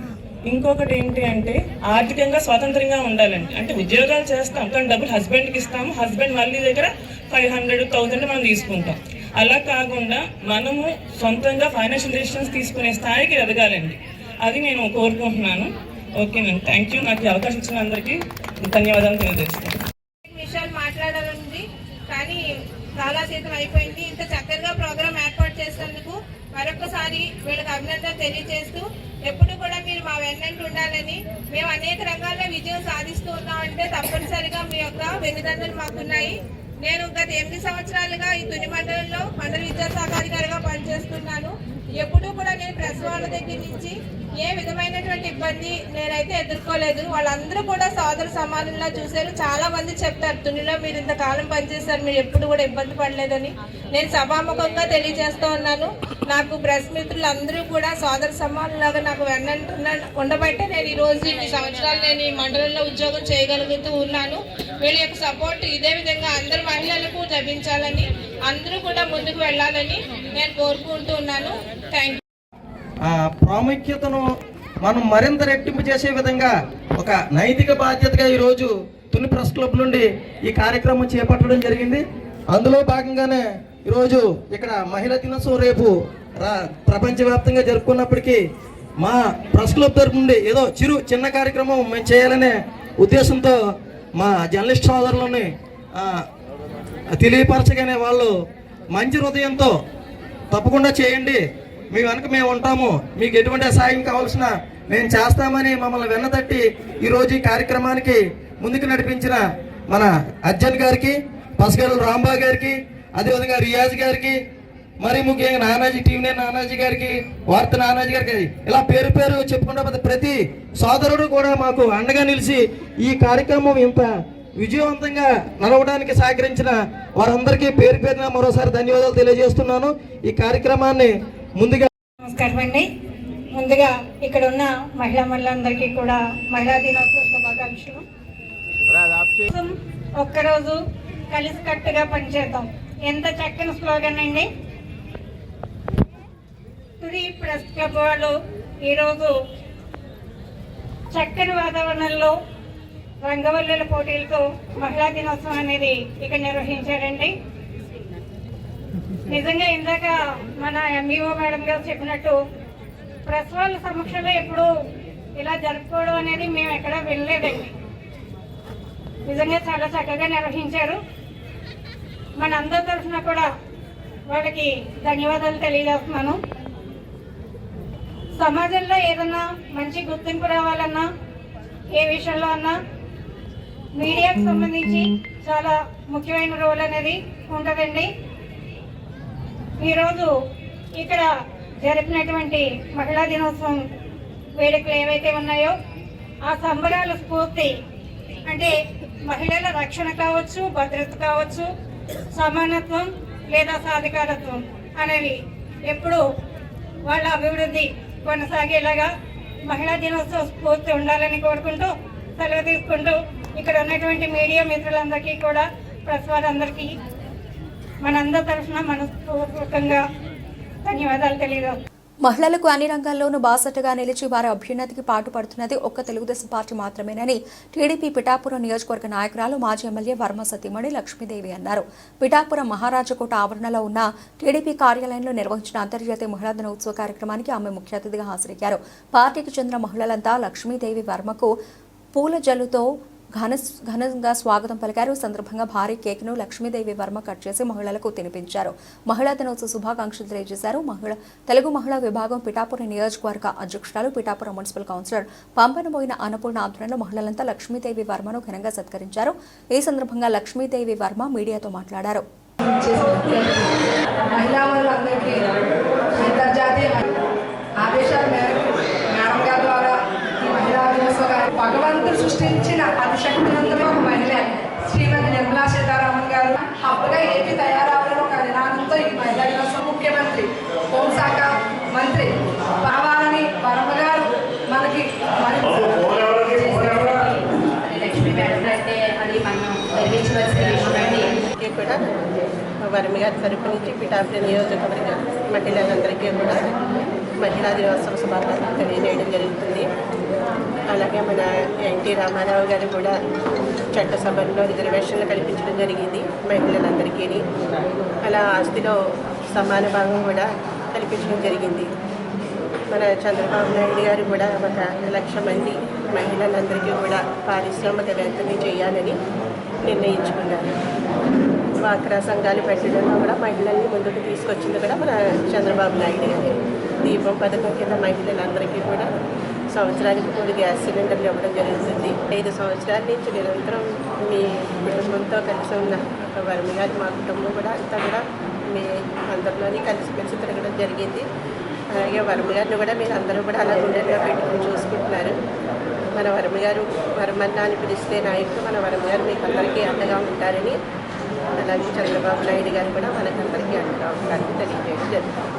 ఇంకొకటి ఏంటి అంటే ఆర్థికంగా స్వతంత్రంగా ఉండాలండి. అంటే ఉద్యోగాలు చేస్తాం కానీ డబ్బులు హస్బెండ్కి ఇస్తాము, హస్బెండ్ మళ్ళీ దగ్గర 500, 1000 మనం తీసుకుంటాం. అలా కాకుండా మనము సొంతంగా ఫైనాన్షియల్ డెసిషన్స్ తీసుకునే స్థాయికి ఎదగాలండి. అది నేను కోరుకుంటున్నాను. ఓకేనండి, థ్యాంక్ యూ. నాకు ఈ అవకాశం ఇచ్చిన అందరికీ ధన్యవాదాలు తెలియజేస్తాను. విషయాలు మాట్లాడాలని కానీ చాలా శాతం అయిపోయింది. ఇంత చక్కగా ప్రోగ్రామ్ ఏర్పాటు చేసినందుకు మరొకసారి వీళ్ళకి అభినందన తెలియజేస్తూ ఎప్పుడు కూడా మీరు మా వెన్నంటి ఉండాలని, మేము అనేక రంగాల్లో విజయం సాధిస్తూ ఉన్నామంటే తప్పనిసరిగా మీ యొక్క వెన్నుదన్నులు మాకున్నాయి. నేను గత 8 సంవత్సరాలుగా ఈ తుని మండలంలో మండల విద్యాశాఖ అధికారిగా పనిచేస్తున్నాను. ఎప్పుడూ కూడా నేను ప్రెస్ వాళ్ళ దగ్గర నుంచి ఏ విధమైనటువంటి ఇబ్బంది నేనైతే ఎదుర్కోలేదు. వాళ్ళందరూ కూడా సోదర సమానంలా చూశారు. చాలా మంది చెప్తారు, తునిలో మీరు ఇంతకాలం పనిచేస్తారు, మీరు ఎప్పుడు కూడా ఇబ్బంది పడలేదని. నేను సభాముఖంగా తెలియజేస్తూ ఉన్నాను. నాకు ప్రెస్ మిత్రులు అందరూ కూడా సోదర సమానంలాగా నాకు ఉండబట్టే నేను ఈరోజు ఈ సంవత్సరాలు నేను ఈ మండలంలో ఉద్యోగం చేయగలుగుతూ ఉన్నాను. వీళ్ళ యొక్క సపోర్ట్ ఇదే విధంగా అందరు మహిళలకు లభించాలని, అందరూ కూడా ముందుకు వెళ్ళాలని నేను కోరుకుంటూ ఉన్నాను. Thank you. ప్రాముఖ్యతను మనం మరింత రెట్టింపు చేసే విధంగా ఒక నైతిక బాధ్యతగా ఈరోజు తుని ప్రెస్ క్లబ్ నుండి ఈ కార్యక్రమం చేపట్టడం జరిగింది. అందులో భాగంగానే ఈరోజు ఇక్కడ మహిళా దినోత్సవం రేపు ప్రపంచవ్యాప్తంగా జరుపుకున్నప్పటికీ మా ప్రెస్ క్లబ్ తరపు నుండి ఏదో చిన్న కార్యక్రమం మేము చేయాలనే ఉద్దేశంతో మా జర్నలిస్ట్ సోదరులని తెలియపరచగానే వాళ్ళు మంచి హృదయంతో తప్పకుండా చేయండి, మీ వెనక మేము ఉంటాము, మీకు ఎటువంటి సాయం కావాల్సిన మేము చేస్తామని మమ్మల్ని వెన్నతట్టి ఈరోజు ఈ కార్యక్రమానికి ముందుకు నడిపించిన మన అర్జున్ గారికి, పసగల రాంబా గారికి, అదేవిధంగా రియాజ్ గారికి, మరి ముఖ్యంగా నానాజీ టీవీ నానాజీ గారికి, వార్త నానాజీ గారికి, ఇలా పేరు పేరు చెప్పుకుంటే ప్రతి సోదరుడు కూడా మాకు అండగా నిలిచి ఈ కార్యక్రమం ఇంత విజయవంతంగా నడవడానికి సహకరించిన వారందరికీ పేరు పేరున మరోసారి ధన్యవాదాలు తెలియజేస్తున్నాను. ఈ కార్యక్రమాన్ని ముందుగా నమస్కారం అండి. ముందుగా ఇక్కడ ఉన్న మహిళలందరికీ కూడా మహిళా దినోత్సవ శుభాకాంక్షలు. ఒక్కరోజు కలిసికట్టుగా పనిచేద్దాం, ఎంత చక్కని స్లోగన్ అండి. తుని ప్రెస్ క్లబ్ వాళ్ళు ఈరోజు చక్కని వాతావరణంలో రంగవల్లుల పోటీలతో మహిళా దినోత్సవం అనేది ఇక్కడ నిర్వహించారండి. నిజంగా ఇందాక మన ఎంఈఓ మేడం గారు చెప్పినట్టు ప్రెస్ వాళ్ళ సమక్షంలో ఎప్పుడు ఇలా జరుపుకోవడం అనేది మేము ఎక్కడా వెళ్ళలేదండి. నిజంగా చాలా చక్కగా నిర్వహించారు. మన అందరి తరఫున కూడా వాళ్ళకి ధన్యవాదాలు తెలియజేస్తున్నాను. సమాజంలో ఏదన్నా మంచి గుర్తింపు రావాలన్నా, ఏ విషయంలో అన్నా మీడియాకు సంబంధించి చాలా ముఖ్యమైన రోల్ అనేది ఉంటుందండి. ఈరోజు ఇక్కడ జరిపినటువంటి మహిళా దినోత్సవం వేడుకలు ఏవైతే ఉన్నాయో ఆ సంబరాల స్ఫూర్తి అంటే మహిళల రక్షణ కావచ్చు, భద్రత కావచ్చు, సమానత్వం లేదా సాధికారత్వం అనేవి ఎప్పుడు వాళ్ళ అభివృద్ధి కొనసాగేలాగా మహిళా దినోత్సవ స్ఫూర్తి ఉండాలని కోరుకుంటూ సెలవు తీసుకుంటూ ఇక్కడ ఉన్నటువంటి మీడియా మిత్రులందరికీ కూడా ప్రెస్ వారందరికీ మనందరి తరఫున మనస్ఫూర్వకంగా ధన్యవాదాలు తెలియజేస్తాం. మహిళలకు అన్ని రంగాల్లోనూ బాసటగా నిలిచి వారి అభ్యున్నతికి పాటుపడుతున్నది ఒక్క తెలుగుదేశం పార్టీ మాత్రమేనని టీడీపీ పిఠాపురం నియోజకవర్గ నాయకురాలు మాజీ ఎమ్మెల్యే వర్మ సతీమణి లక్ష్మీదేవి అన్నారు. పిఠాపురం మహారాజకోట ఆవరణలో ఉన్న టీడీపీ కార్యాలయంలో నిర్వహించిన అంతర్జాతీయ మహిళా దినోత్సవ కార్యక్రమానికి ఆమె ముఖ్య అతిథిగా హాజరయ్యారు. పార్టీకి చెందిన మహిళలంతా లక్ష్మీదేవి వర్మకు పూల జల్లుతో ఘనంగా స్వాగతం పలికారు. సందర్భంగా భారీ కేక్ను లక్ష్మీదేవి వర్మ కట్ చేసి మహిళలకు తినిపించారు. మహిళా దినోత్సవ శుభాకాంక్షలు తెలియజేశారు. తెలుగు మహిళా విభాగం పిఠాపురం నియోజకవర్గ అధ్యక్షురాలు పిఠాపురం మున్సిపల్ కౌన్సిలర్ పంపనబోయిన అన్నపూర్ణ ఆధ్వర్యంలో మహిళలంతా లక్ష్మీదేవి వర్మను ఘనంగా సత్కరించారు. ఈ సందర్భంగా లక్ష్మీదేవి వర్మ మీడియాతో మాట్లాడారు. భగవంతుడు సృష్టించిన అతిశక్తినందులో ఒక మహిళ శ్రీమతి నిర్మలా సీతారామన్ గారు హబ్బుగా ఏపీ తయారవడం ఒక నినాదంతో ఈ మహిళా దినోత్సవం ముఖ్యమంత్రి హోంశాఖ మంత్రి భావాలని వర్మ గారు మనకి లక్ష్మీ మేడం అంటే అది మనం నిర్మించవలసిన విషయం కూడా వర్మ గారి తరపు నుంచి పిఠాపురం నియోజకవర్గ మహిళలందరికీ కూడా మహిళా దినోత్సవ శుభాకాంక్షలు తెలియజేయడం జరుగుతుంది. అలాగే మన ఎన్టీ రామారావు గారు కూడా చట్టసభల్లో రిజర్వేషన్లు కల్పించడం జరిగింది మహిళలందరికీ. అలా ఆస్తిలో సమాన భాగం కూడా కల్పించడం జరిగింది. మన చంద్రబాబు నాయుడు గారు కూడా 1,00,000 మంది మహిళలందరికీ కూడా పారిశ్రామికవేత్తని చేయాలని నిర్ణయించుకున్నారు. డ్వాక్రా సంఘాలు పెట్టడంలో కూడా మహిళల్ని ముందుకు తీసుకొచ్చింది కూడా మన చంద్రబాబు నాయుడు గారు. దీపం పథకం కింద మహిళలందరికీ కూడా సంవత్సరానికి 3 గ్యాస్ సిలిండర్లు ఇవ్వడం జరుగుతుంది. 5 సంవత్సరాల నుంచి నిరంతరం మీ కుటుంబంతో కలిసి ఉన్న వర్మ గారి మా కుటుంబం కూడా అంతా కూడా మీ అందరిలోని కలిసి తిరగడం జరిగింది. అలాగే వర్మ గారిని కూడా మీరు అందరూ కూడా అలా గుండెగా పెట్టుకుని చూసుకుంటున్నారు. మన వర్మ గారు వర్మన్నా అని పిలిస్తే నాయకుడు మన వర్మ గారు మీకు అందరికీ అండగా ఉంటారని, అలాగే చంద్రబాబు నాయుడు గారు కూడా మనకందరికీ అండగా ఉంటారని తెలియజేయడం జరుగుతుంది.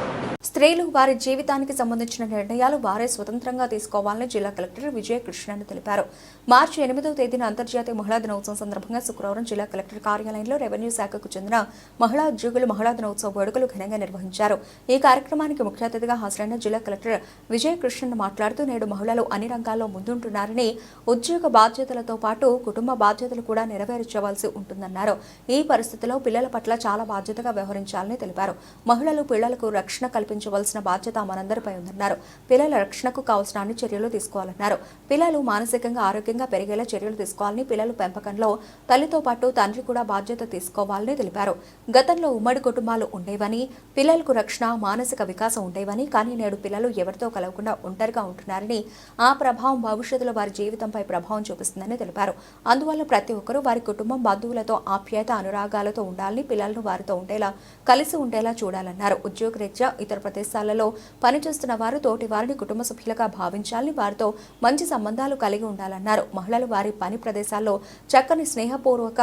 స్త్రీలు వారి జీవితానికి సంబంధించిన నిర్ణయాలు వారే స్వతంత్రంగా తీసుకోవాలని జిల్లా కలెక్టర్ విజయకృష్ణన్ తెలిపారు. మార్చి 8వ తేదీన అంతర్జాతీయ మహిళా దినోత్సవం సందర్భంగా శుక్రవారం జిల్లా కలెక్టర్ కార్యాలయంలో రెవెన్యూ శాఖకు చెందిన మహిళా ఉద్యోగులు మహిళా దినోత్సవ వేడుకలు ఘనంగా నిర్వహించారు. ఈ కార్యక్రమానికి ముఖ్య అతిథిగా హాజరైన జిల్లా కలెక్టర్ విజయకృష్ణన్ మాట్లాడుతూ నేడు మహిళలు అన్ని రంగాల్లో ముందుంటున్నారని, ఉద్యోగ బాధ్యతలతో పాటు కుటుంబ బాధ్యతలు కూడా నెరవేర్చవలసి ఉంటుందన్నారు. ఈ పరిస్థితిలో పిల్లల పట్ల చాలా బాధ్యతగా వ్యవహరించాలని తెలిపారు. మహిళలు పిల్లలకు రక్షణ కల్పించవలసిన బాధ్యత మనందరిపై ఉందన్నారు. పిల్లల రక్షణకు కావాల్సిన అన్ని చర్యలు తీసుకోవాలన్నారు. పిల్లలు మానసికంగా ఆరోగ్యంగా పెరిగేలా చర్యలు తీసుకోవాలని, పిల్లల పెంపకంలో తల్లితో పాటు తండ్రి కూడా బాధ్యత తీసుకోవాలని తెలిపారు. గతంలో ఉమ్మడి కుటుంబాలు ఉండేవని, పిల్లలకు రక్షణ మానసిక వికాసం ఉండేవని, కానీ నేడు పిల్లలు ఎవరితో కలవకుండా ఒంటరిగా ఉంటున్నారని, ఆ ప్రభావం భవిష్యత్తులో వారి జీవితంపై ప్రభావం చూపిస్తుందని తెలిపారు. అందువల్ల ప్రతి ఒక్కరూ వారి కుటుంబం బంధువులతో ఆప్యాయత అనురాగాలతో ఉండాలని, పిల్లలను వారితో ఉండేలా కలిసి ఉండేలా చూడాలన్నారు. ఉద్యోగరీత్యా ఇతర ప్రదేశాలలో పనిచేస్తున్న వారు తోటి వారిని కుటుంబ సభ్యులుగా భావించాలని, వారితో మంచి సంబంధాలు కలిగి ఉండాలన్నారు. మహిళలు వారి పని ప్రదేశాల్లో చక్కని స్నేహపూర్వక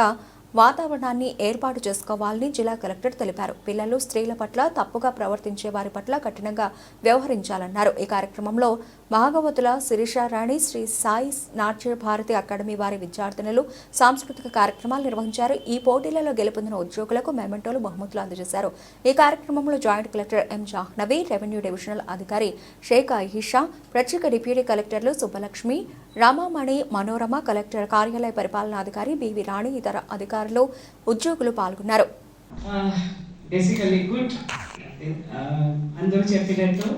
వాతావరణాన్ని ఏర్పాటు చేసుకోవాలని జిల్లా కలెక్టర్ తెలిపారు. పిల్లలు స్త్రీల పట్ల తప్పుగా ప్రవర్తించే వారి పట్ల కఠినంగా వ్యవహరించాలన్నారు. ఈ కార్యక్రమంలో భాగవతుల శిరీషారాణి, శ్రీ సాయి నాట్య భారతి అకాడమీ వారి విద్యార్థినులు సాంస్కృతిక కార్యక్రమాలు నిర్వహించారు. ఈ పోటీలలో గెలుపొందిన ఉద్యోగులకు మెమెంటోలు బహుమతులు అందజేశారు. ఈ కార్యక్రమంలో joint collector M Jahnavi, revenue divisional అధికారి షేక్ అయిషా, ప్రత్యేక డిప్యూటీ కలెక్టర్లు సుబ్బలక్ష్మి, రామామణి, మనోరమ, కలెక్టర్ కార్యాలయ పరిపాలనాధికారి బివి రాణి, ఇతర అధికారులు ఉద్యోగులు పాల్గొన్నారు. అందరూ చెప్పినట్టు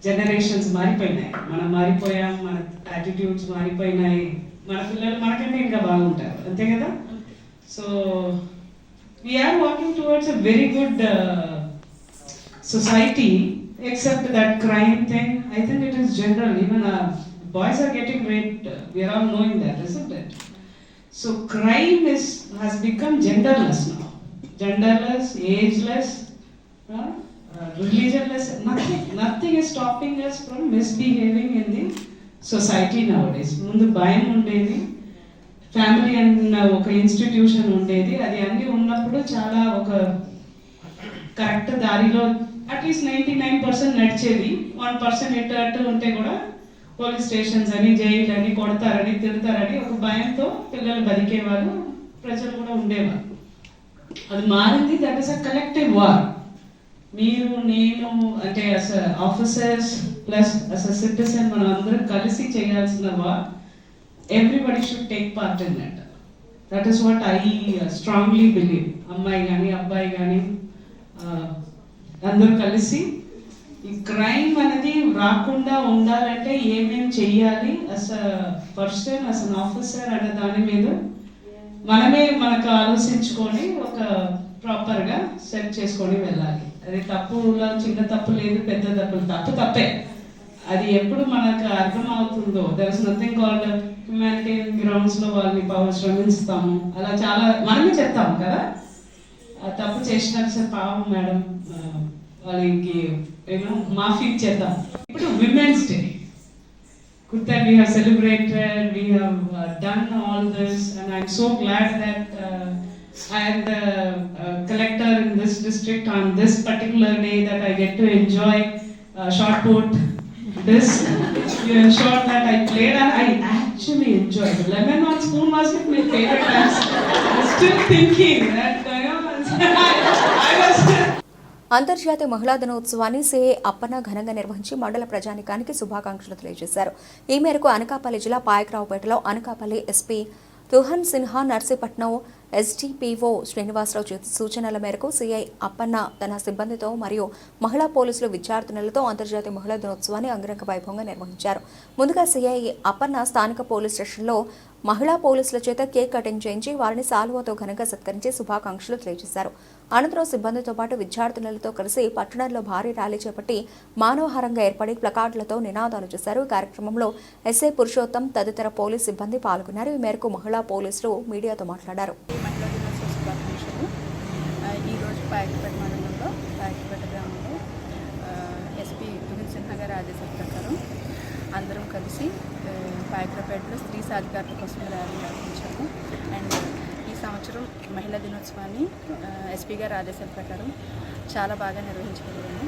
జనరేషన్స్ మారిపోయినాయి, మనం మారిపోయాం, మన యాటిట్యూడ్స్ మారిపోయినాయి, మన పిల్లలు మనకంటే ఇంకా బాగుంటారు, అంతే కదా. So we're walking towards a very good society, except that crime thing. I think it is general. Even boys are getting raped. We are all knowing that, isn't it? So crime has become genderless now. Genderless, ageless, religionless. Nothing is stopping us from misbehaving in the society nowadays. Mundu bayam undedi, family and oka institution undedi. Adi anni unnappudu chaala oka correct దారిలో at least 99% నడిచేది. 1% ఎట్టు ఉంటే కూడా police stations అని, jail అని, కొడతారని, తిడతారని ఒక భయంతో పిల్లలు బతికేవారు, ప్రజలు కూడా ఉండేవారు. అది మారింది. That is a collective war. మీరు, నేను అంటే us officers plus us a citizen మనం అందరం కలిసి చేయాల్సిన war. Everybody should take part in that. That is what I strongly believe. అమ్మాయి కానీ అబ్బాయి కానీ అందరూ కలిసి ఈ క్రైమ్ అనేది రాకుండా ఉండాలంటే ఏమేమి చెయ్యాలి అస్ a person, us an officer అనే దాని మీద మనమే మనకు ఆలోచించుకొని ఒక ప్రాపర్గా సెట్ చేసుకొని వెళ్ళాలి. అది తప్పులో చిన్న తప్పు లేదు, పెద్ద తప్పు తప్పే. అది ఎప్పుడు మనకు అర్థం అవుతుందో, there is nothing called humanitarian గ్రౌండ్స్లో వాళ్ళని శ్రమిస్తాము, అలా చాలా మనమే చెప్తాము కదా. తప్పు చేసినారు సార్ పాపం మేడం, వాళ్ళకి ఏమో మాఫీ చేద్దాం. ఇప్పుడు women's day, good that we have celebrated, we have done all this, and I'm so glad that I am the collector in this district on this particular day that I get to enjoy shot put. This you ensured that I played and I actually enjoyed. Lemon on spoon was my favorite dance. I'm still thinking that I was. అంతర్జాతీయ మహిళా దినోత్సవాన్ని CI Appanna ఘనంగా నిర్వహించి మండల ప్రజానికానికి శుభాకాంక్షలు తెలియజేశారు. ఈ మేరకు అనకాపల్లి జిల్లా పాయకరావుపేటలో అనకాపల్లి ఎస్పీ తుహన్ సిన్హా, నర్సీపట్నం ఎస్డిపిఓ శ్రీనివాసరావు సూచనల మేరకు సిఐ అప్పన్న తన సిబ్బందితో మరియు మహిళా పోలీసులు విద్యార్థినులతో అంతర్జాతీయ మహిళా దినోత్సవాన్ని అంగరంగ వైభవంగా నిర్వహించారు. ముందుగా సిఐ అప్పన్న స్థానిక పోలీస్ స్టేషన్లో మహిళా పోలీసుల చేత కేక్ కటింగ్ చేయించి వారిని సాల్వాతో ఘనంగా సత్కరించి శుభాకాంక్షలు తెలియజేశారు. అనంతరం సిబ్బందితో పాటు విద్యార్థినులతో కలిసి పట్టణంలో భారీ ర్యాలీ చేపట్టి మానవహారంగా ఏర్పడి ప్లకార్డులతో నినాదాలు చేశారు. ఈ కార్యక్రమంలో ఎస్ఐ పురుషోత్తం తదితర పోలీస్ సిబ్బంది పాల్గొన్నారు. ఈ మేరకు మహిళా పోలీసులు మీడియాతో మాట్లాడారు. ఈరోజు పాయకపేట మండలంలో పాయకపేట గ్రామంలో ఎస్పీ తుహిన్ సిన్హా గారి ఆదేశాల ప్రకారం అందరం కలిసి పాయకపేటలో స్త్రీ సాధికారత కోసం ర్యాలీ నిర్వహించాము. అండ్ ఈ సంవత్సరం మహిళా దినోత్సవాన్ని ఎస్పీ గారి ఆదేశాల ప్రకారం చాలా బాగా నిర్వహించగలిగాము.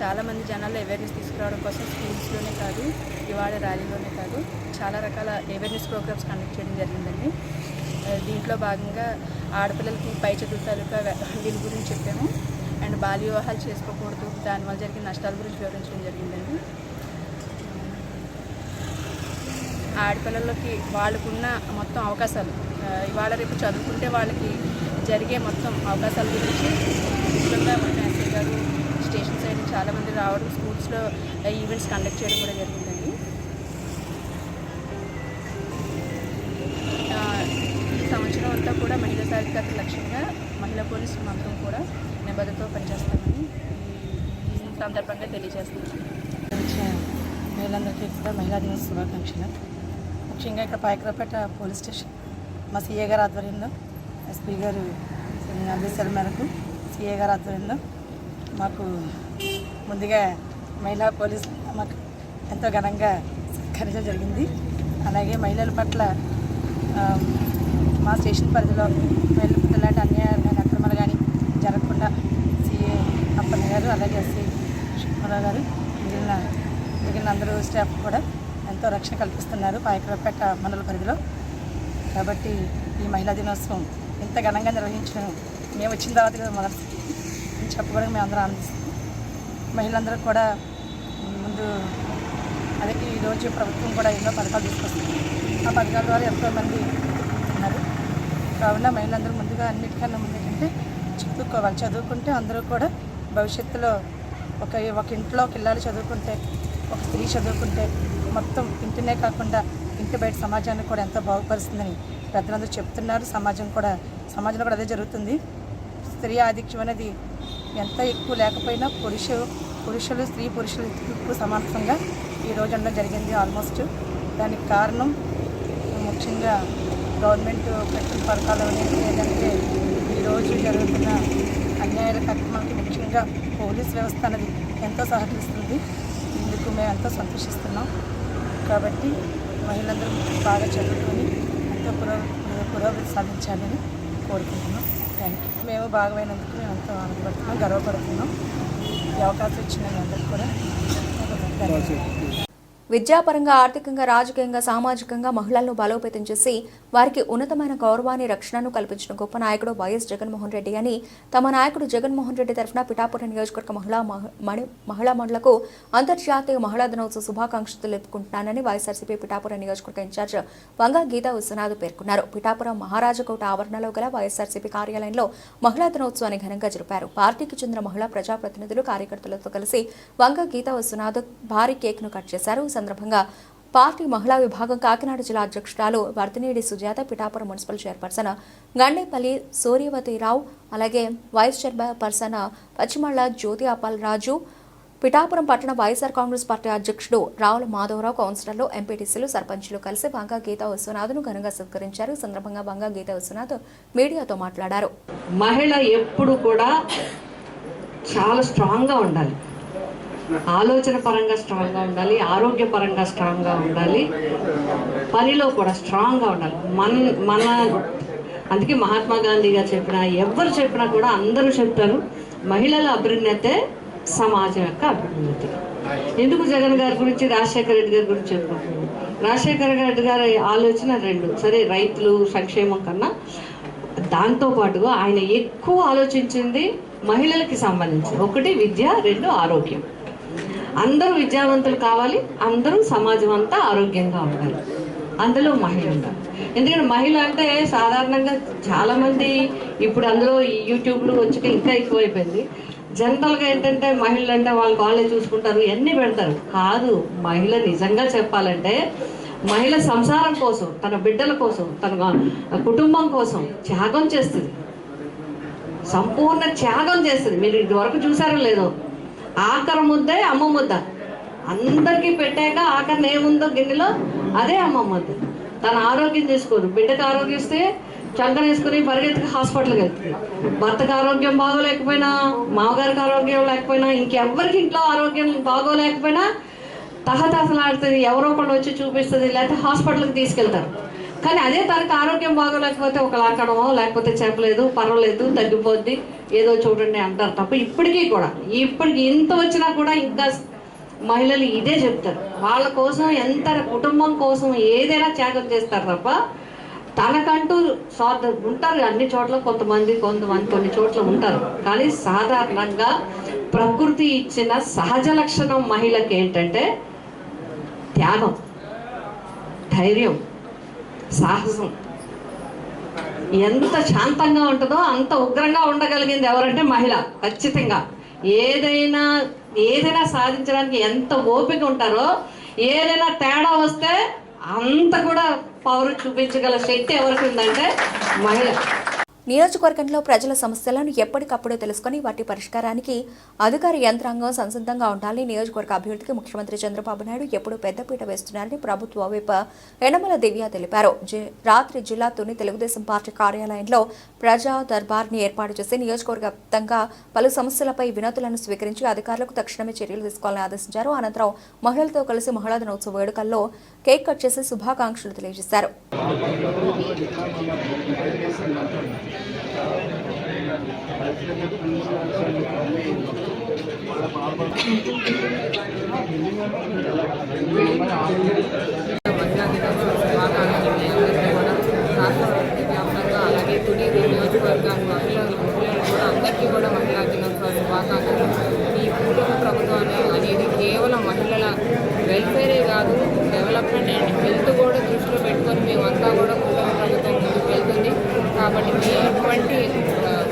చాలామంది జనాల్లో అవేర్నెస్ తీసుకురావడం కోసం స్కూల్స్లోనే కాదు, ఇవాళ ర్యాలీలోనే కాదు, చాలా రకాల అవేర్నెస్ ప్రోగ్రామ్స్ కండక్ట్ చేయడం జరిగిందండి. దీంట్లో భాగంగా ఆడపిల్లలకి పై చదువు తాలూకా దీని గురించి చెప్పాము. అండ్ బాల్య వివాహాలు చేసుకోకూడదు, దానివల్ల జరిగిన నష్టాల గురించి వివరించడం జరిగిందండి. ఆడపిల్లలకి వాళ్ళకున్న మొత్తం అవకాశాలు, ఇవాళ రేపు చదువుకుంటే వాళ్ళకి జరిగే మొత్తం అవకాశాల గురించి విశేషంగా మన ఎస్ఐ గారు స్టేషన్ సైడ్ చాలామంది రావడం, స్కూల్స్లో ఈవెంట్స్ కండక్ట్ చేయడం కూడా జరిగిందండి. ఈ సంవత్సరం అంతా కూడా మహిళా సాధికారత లక్ష్యంగా మహిళా పోలీసులు మాత్రం కూడా నిబద్ధతతో పనిచేస్తామని ఈ సందర్భంగా తెలియజేస్తున్నాను. మహిళలందరికీ కూడా మహిళా దినోత్సవ శుభాకాంక్షలు. ముఖ్యంగా ఇక్కడ పాయకరావుపేట పోలీస్ స్టేషన్ మా సిఏ గారి ఆధ్వర్యంలో, ఎస్పీ గారు ఆదేశాల మేరకు సిఏ గారి ఆధ్వర్యంలో మాకు ముందుగా మహిళా పోలీసు మాకు ఎంతో ఘనంగా సత్కరించడం జరిగింది. అలాగే మహిళల పట్ల మా స్టేషన్ పరిధిలో మహిళల పట్ల ఇలాంటి అన్యాయాలు కానీ అక్రమాలు కానీ జరగకుండా సిఏ అప్పన్న గారు, అలాగే ఎస్సీ శుభ్రారావు గారు, మిగిలిన అందరూ స్టాఫ్ కూడా ఎంతో రక్షణ కల్పిస్తున్నారు పాయకరావుపేట మండల పరిధిలో. కాబట్టి ఈ మహిళా దినోత్సవం ఇంత ఘనంగా నిర్వహించడం మేము వచ్చిన తర్వాత మొదటి చెప్పడానికి మేము అందరం ఆనందిస్తాం. మహిళలందరూ కూడా ముందు అదే ఈరోజు ప్రభుత్వం కూడా ఎన్నో పథకాలు తీసుకొస్తుంది. ఆ పథకాల ద్వారా ఎంతోమంది ఉన్నారు. కావున మహిళలందరూ ముందుగా అన్నిటికన్నా ముందు ఏంటంటే చదువుకోవాలి. చదువుకుంటే అందరూ కూడా భవిష్యత్తులో ఒక ఇంట్లో పిల్లలు చదువుకుంటే, ఒక స్త్రీ చదువుకుంటే మొత్తం ఇంటినే కాకుండా ఇంటి బయట సమాజాన్ని కూడా ఎంతో బాగుపరుస్తుందని పెద్దలందరూ చెప్తున్నారు. సమాజంలో కూడా అదే జరుగుతుంది. స్త్రీ ఆధిక్యం అనేది ఎంత ఎక్కువ లేకపోయినా పురుషులు స్త్రీ పురుషులు ఎక్కువ సమానంగా ఈ రోజు అనడం జరిగింది ఆల్మోస్ట్. దానికి కారణం ముఖ్యంగా గవర్నమెంట్ పెట్టిన పథకాలు ఏంటంటే ఈరోజు జరుగుతున్న అన్యాయాల కార్యక్రమాలకి ముఖ్యంగా పోలీస్ వ్యవస్థ అనేది ఎంతో సహకరిస్తుంది. ఇందుకు మేము ఎంతో సంతోషిస్తున్నాం. కాబట్టి మహిళలందరూ బాగా చదువుకొని ఎంతో పురోగతి సాధించాలని కోరుకుంటున్నాం. Thank you. మేము భాగమైనందుకు మేము ఎంతో ఆనందపడుతున్నాం, గర్వపడుతున్నాం. ఈ అవకాశం ఇచ్చిన మీ అందరికీ కూడా విద్యాపరంగా, ఆర్థికంగా, రాజకీయంగా, సామాజికంగా మహిళలను బలోపేతం చేసి వారికి ఉన్నతమైన గౌరవాన్ని, రక్షణను కల్పించిన గొప్ప నాయకుడు వైఎస్ జగన్మోహన్ రెడ్డి అని తమ నాయకుడు జగన్మోహన్ రెడ్డి తరఫున పిఠాపురం నియోజకవర్గ మహిళా మండలకు అంతర్జాతీయ మహిళా దినోత్సవ శుభాకాంక్షలు తెలుపుకుంటున్నానని వైఎస్ఆర్సీపీ పిఠాపురం నియోజకవర్గ ఇన్ఛార్జ్ వంగా గీతా విశ్వనాథ్ పేర్కొన్నారు. పిఠాపురం మహారాజకోట ఆవరణలో గల వైఎస్ఆర్సీపీ కార్యాలయంలో మహిళా దినోత్సవాన్ని ఘనంగా జరిపారు. పార్టీకి చెందిన మహిళా ప్రజాప్రతినిధులు, కార్యకర్తలతో కలిసి వంగా గీతా విశ్వనాథ్ భారీ కేక్ను కట్ చేశారు. సందర్భంగా పార్టీ మహిళా విభాగం కాకినాడ జిల్లా అధ్యక్షురాలు వర్తినేడి సుజాత, పిఠాపురం మున్సిపల్ చైర్పర్సన్ గండేపల్లి సూర్యవతిరావు, అలాగే వైస్ చైర్పర్సన్ పచ్చిమళ్ళ జ్యోతి అపాల్ రాజు, పిఠాపురం పట్టణ వైఎస్ఆర్ కాంగ్రెస్ పార్టీ అధ్యక్షుడు రావుల మాధవరావు, కౌన్సిలర్లు, ఎంపీటీసీలు, సర్పంచులు కలిసి వంగా గీతా విశ్వనాథ్ను ఘనంగా సత్కరించారు. ఈ సందర్భంగా వంగా గీతా విశ్వనాథ్ మీడియాతో మాట్లాడారు. మహిళ ఎప్పుడు కూడా చాలా స్ట్రాంగ్గా ఉండాలి. ఆలోచన పరంగా స్ట్రాంగ్గా ఉండాలి, ఆరోగ్యపరంగా స్ట్రాంగ్గా ఉండాలి, పనిలో కూడా స్ట్రాంగ్గా ఉండాలి. మన అందుకే మహాత్మా గాంధీ గారు చెప్పినా, ఎవరు చెప్పినా కూడా అందరూ చెప్తారు, మహిళల అభ్యున్నతే సమాజం యొక్క అభ్యున్నతి. ఎందుకు జగన్ గారి గురించి, రాజశేఖర రెడ్డి గారి గురించి చెప్పుకుంటున్నాను. రాజశేఖర రెడ్డి గారి ఆలోచన రెండు, సరే రైతులు సంక్షేమం కన్నా దాంతోపాటుగా ఆయన ఎక్కువ ఆలోచించింది మహిళలకి సంబంధించి. ఒకటి విద్య, రెండు ఆరోగ్యం. అందరూ విద్యావంతులు కావాలి, అందరూ సమాజం అంతా ఆరోగ్యంగా ఉండాలి. అందులో మహిళ ఉంటారు. ఎందుకంటే మహిళ అంటే సాధారణంగా చాలామంది ఇప్పుడు అందులో యూట్యూబ్లో వచ్చి ఇంకా ఎక్కువైపోయింది. జనరల్గా ఏంటంటే మహిళలు అంటే వాళ్ళే చూసుకుంటారు, ఎన్ని పెడతారు. కాదు, మహిళ నిజంగా చెప్పాలంటే మహిళ సంసారం కోసం, తన బిడ్డల కోసం, తన కుటుంబం కోసం త్యాగం చేస్తుంది, సంపూర్ణ త్యాగం చేస్తుంది. మీరు ఇదివరకు చూసారో లేదో, ఆఖరి ముద్దే అమ్మ ముద్ద. అందరికీ పెట్టాక ఆఖరిని ఏముందో గిన్నెలో అదే అమ్మ ముద్ద. తన ఆరోగ్యం చేసుకోదు, బిడ్డకు ఆరోగ్యం ఇస్తే చంకన వేసుకుని పరిగెత్తుకు హాస్పిటల్కి వెళ్తుంది. భర్తకు ఆరోగ్యం బాగోలేకపోయినా, మామగారికి ఆరోగ్యం లేకపోయినా, ఇంకెవ్వరికి ఇంట్లో ఆరోగ్యం బాగోలేకపోయినా తహతహలాడుతుంది, ఎవరో ఒకళ్ళు వచ్చి చూపిస్తుంది, లేకపోతే హాస్పిటల్కి తీసుకెళ్తారు. కానీ అదే తనకు ఆరోగ్యం బాగోలేకపోతే ఒక లాకడమో లేకపోతే చెప్పలేదు, పర్వాలేదు, తగ్గిపోద్ది, ఏదో చూడండి అంటారు తప్ప ఇప్పటికీ ఇంత వచ్చినా కూడా ఇంకా మహిళలు ఇదే చెప్తారు. వాళ్ళ కోసం ఎంత కుటుంబం కోసం ఏదైనా త్యాగం చేస్తారు తప్ప తనకంటూ ఉంటారు. అన్ని చోట్ల కొంతమంది కొన్ని చోట్ల ఉంటారు. కానీ సాధారణంగా ప్రకృతి ఇచ్చిన సహజ లక్షణం మహిళకి ఏంటంటే త్యాగం, ధైర్యం, సాహసం. ఎంత శాంతంగా ఉంటుందో అంత ఉగ్రంగా ఉండగలిగింది ఎవరంటే మహిళ. ఖచ్చితంగా ఏదైనా సాధించడానికి ఎంత ఓపిక ఉంటారో, ఏదైనా తేడా వస్తే అంత కూడా పవర్ చూపించగల శక్తి ఎవరికి ఉందంటే మహిళ. నియోజకవర్గంలో ప్రజల సమస్యలను ఎప్పటికప్పుడు తెలుసుకుని వాటి పరిష్కారానికి అధికార యంత్రాంగం సంసిద్ధంగా ఉండాలని నియోజకవర్గ అభివృద్ధికి ముఖ్యమంత్రి చంద్రబాబు నాయుడు ఎప్పుడూ పెద్దపీట వేస్తున్నారని ప్రభుత్వ విప్ యనమల దివ్య తెలిపారు. రాత్రి జిల్లా తుని తెలుగుదేశం పార్టీ కార్యాలయంలో ప్రజా దర్బార్ని ఏర్పాటు చేసి నియోజకవర్గ వ్యాప్తంగా పలు సమస్యలపై వినతులను స్వీకరించి అధికారులకు తక్షణమే చర్యలు తీసుకోవాలని ఆదేశించారు. అనంతరం మహిళలతో కలిసి మహిళా దినోత్సవ వేడుకల్లో కేక్ కట్ చేసి శుభాకాంక్షలు తెలియజేశారు. అలాగే తుని నియోజకవర్గ మహిళలు కూడా అందరికీ కూడా మహిళా దినోత్సవ శుభాకాంక్షలు. ఈ కూటమి ప్రభుత్వం అనేది కేవలం మహిళల వెల్ఫేరే కాదు, డెవలప్మెంట్ అండ్ హెల్త్ కూడా దృష్టిలో పెట్టుకొని మేమంతా కూడా కూటమి ప్రభుత్వం ముందుకు వెళ్తుంది. కాబట్టి మీ ఎటువంటి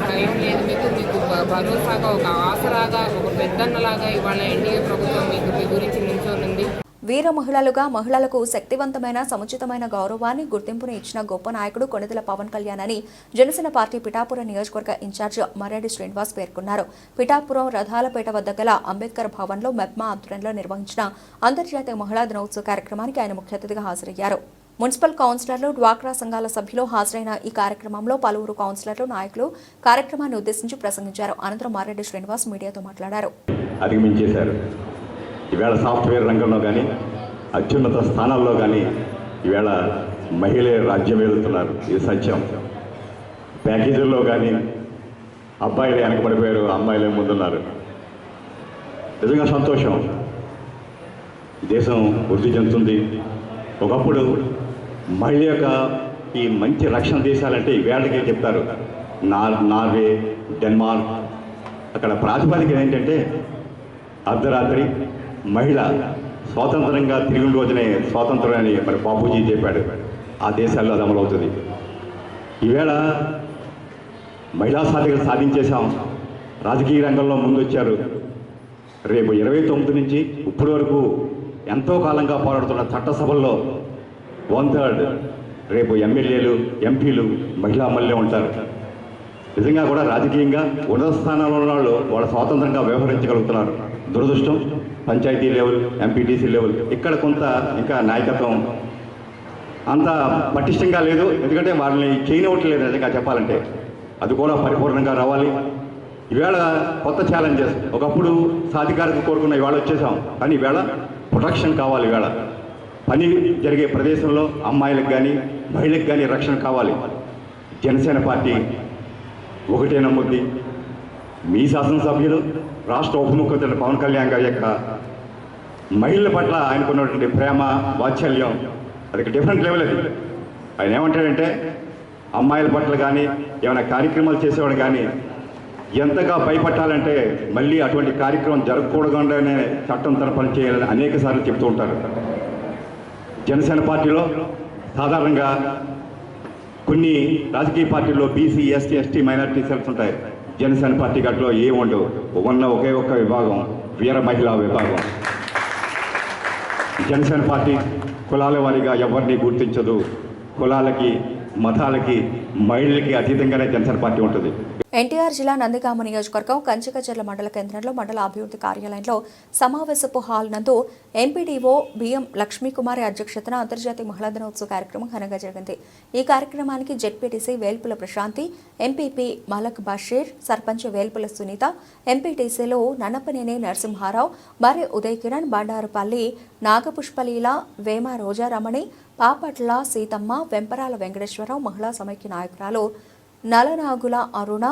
భయం లేదు, మీకు భరోసాగా ఒక ఆసరాగా ఒక పెద్దన్నలాగా ఇవాళ ఎన్డీఏ ప్రభుత్వం మీ గురించి నిల్చోనుంది. వీర మహిళలుగా మహిళలకు శక్తివంతమైన సముచితమైన గౌరవాన్ని గుర్తింపును ఇచ్చిన గొప్ప నాయకుడు కొణిదెల పవన్ కళ్యాణ్ అని జనసేన పార్టీ పిఠాపురం నియోజకవర్గ ఇన్ఛార్జ్ మర్రెడ్డి శ్రీనివాస్ పేర్కొన్నారు. పిఠాపురం రథాలపేట వద్ద గల అంబేద్కర్ భవన్లో మెప్మా ఆధ్వర్యంలో నిర్వహించిన అంతర్జాతీయ మహిళా దినోత్సవ కార్యక్రమానికి ఆయన ముఖ్య అతిథిగా హాజరయ్యారు. మున్సిపల్ కౌన్సిలర్లు, డ్వాక్రా సంఘాల సభ్యులు హాజరైన ఈ కార్యక్రమంలో పలువురు కౌన్సిలర్లు, నాయకులు కార్యక్రమాన్ని ఉద్దేశించి ప్రసంగించారు. అనంతరం మర్రెడ్డి శ్రీనివాస్ మీడియాతో మాట్లాడారు. ఈవేళ సాఫ్ట్వేర్ రంగంలో కానీ అత్యున్నత స్థానాల్లో కానీ ఈవేళ మహిళే రాజ్యం వెళ్తున్నారు. ఇది సత్యం. ప్యాకేజీల్లో కానీ అబ్బాయిలు వెనకబడిపోయారు, అమ్మాయిలే ముందున్నారు. నిజంగా సంతోషం. దేశం వృద్ధి చెందుతుంది. ఒకప్పుడు మహిళ యొక్క ఈ మంచి రక్షణ దేశాలంటే ఈవేళకే చెప్తారు. నార్వే, డెన్మార్క్, అక్కడ ప్రాతిపదిక ఏంటంటే అర్ధరాత్రి మహిళ స్వాతంత్రంగా తిరిగిన రోజునే స్వాతంత్రం అని మరి బాపూజీ చెప్పాడు. ఆ దేశాల్లో అది అమలవుతుంది. ఈవేళ మహిళా సాధికారత సాధించేశాం. రాజకీయ రంగంలో ముందొచ్చారు. రేపు 29 నుంచి ఇప్పటి వరకు ఎంతో కాలంగా పోరాడుతున్న చట్టసభల్లో 1/3 రేపు ఎమ్మెల్యేలు, ఎంపీలు మహిళా అమల్లే ఉంటారు. నిజంగా కూడా రాజకీయంగా ఉన్నత స్థానంలో ఉన్న వాళ్ళు వాళ్ళ స్వాతంత్రంగా వ్యవహరించగలుగుతున్నారు. దురదృష్టం పంచాయతీ లెవెల్, ఎంపీటీసీ లెవెల్ ఇక్కడ కొంత ఇంకా నాయకత్వం అంత పటిష్టంగా లేదు. ఎందుకంటే వాళ్ళని చేయనివ్వట్లేదు. నిజంగా చెప్పాలంటే అది కూడా పరిపూర్ణంగా రావాలి. ఈవేళ కొత్త ఛాలెంజెస్. ఒకప్పుడు సాధికారత కోరుకున్న ఇవాళ వచ్చేసాం. కానీ ఈవేళ ప్రొటెక్షన్ కావాలి. ఈవేళ పని జరిగే ప్రదేశంలో అమ్మాయిలకు కానీ మహిళలకు కానీ రక్షణ కావాలి. జనసేన పార్టీ ఒకటే నమ్ముద్ది. మీ శాసనసభ్యులు, రాష్ట్ర ఉప ముఖ్యమంత్రి పవన్ కళ్యాణ్ గారి యొక్క మహిళల పట్ల ఆయనకున్నటువంటి ప్రేమ, వాత్సల్యం అది డిఫరెంట్ లెవెల్. అది ఆయన ఏమంటాడంటే అమ్మాయిల పట్ల కానీ ఏమైనా కార్యక్రమాలు చేసేవాడు కానీ ఎంతగా భయపట్టాలంటే మళ్ళీ అటువంటి కార్యక్రమం జరగకూడదనే చట్టం తన పని చేయాలని అనేక సార్లు చెప్తూ ఉంటారు. జనసేన పార్టీలో సాధారణంగా కొన్ని రాజకీయ పార్టీల్లో బీసీ, ఎస్టీ, మైనారిటీ సెల్స్ ఉంటాయి. జనసేన పార్టీ గట్లో ఏం ఉండవు. ఉన్న ఒకే ఒక్క విభాగం వీర మహిళా విభాగం. జనసేన పార్టీ కులాల వారీగా ఎవరిని గుర్తించదు. కులాలకి, మతాలకి, మహిళలకి అతీతంగానే జనసేన పార్టీ ఉంటుంది. ఎన్టీఆర్ జిల్లా నందిగామ నియోజకవర్గం కంచికచర్ల మండల కేంద్రంలో మండల అభివృద్ధి కార్యాలయంలో సమావేశపు హాల్ నందు ఎంపీడీఓ బిఎం లక్ష్మీకుమారి అధ్యక్షతన అంతర్జాతీయ మహిళా దినోత్సవ కార్యక్రమం ఘనంగా జరిగింది. ఈ కార్యక్రమానికి జెడ్పీటీసీ వేల్పుల ప్రశాంతి, ఎంపీపీ మలక్ బషీర్, సర్పంచ్ వేల్పుల సునీత, ఎంపీటీసీలు నన్నపనేని నరసింహారావు, మర్రి ఉదయ్ కిరణ్, బండారుపల్లి నాగపుష్పలీల, వేమ రోజారమణి, పాపట్ల సీతమ్మ, వెంపరాల వెంకటేశ్వరరావు, మహిళా సమైక్య నాయకురాలు నలనాగుల అరుణ,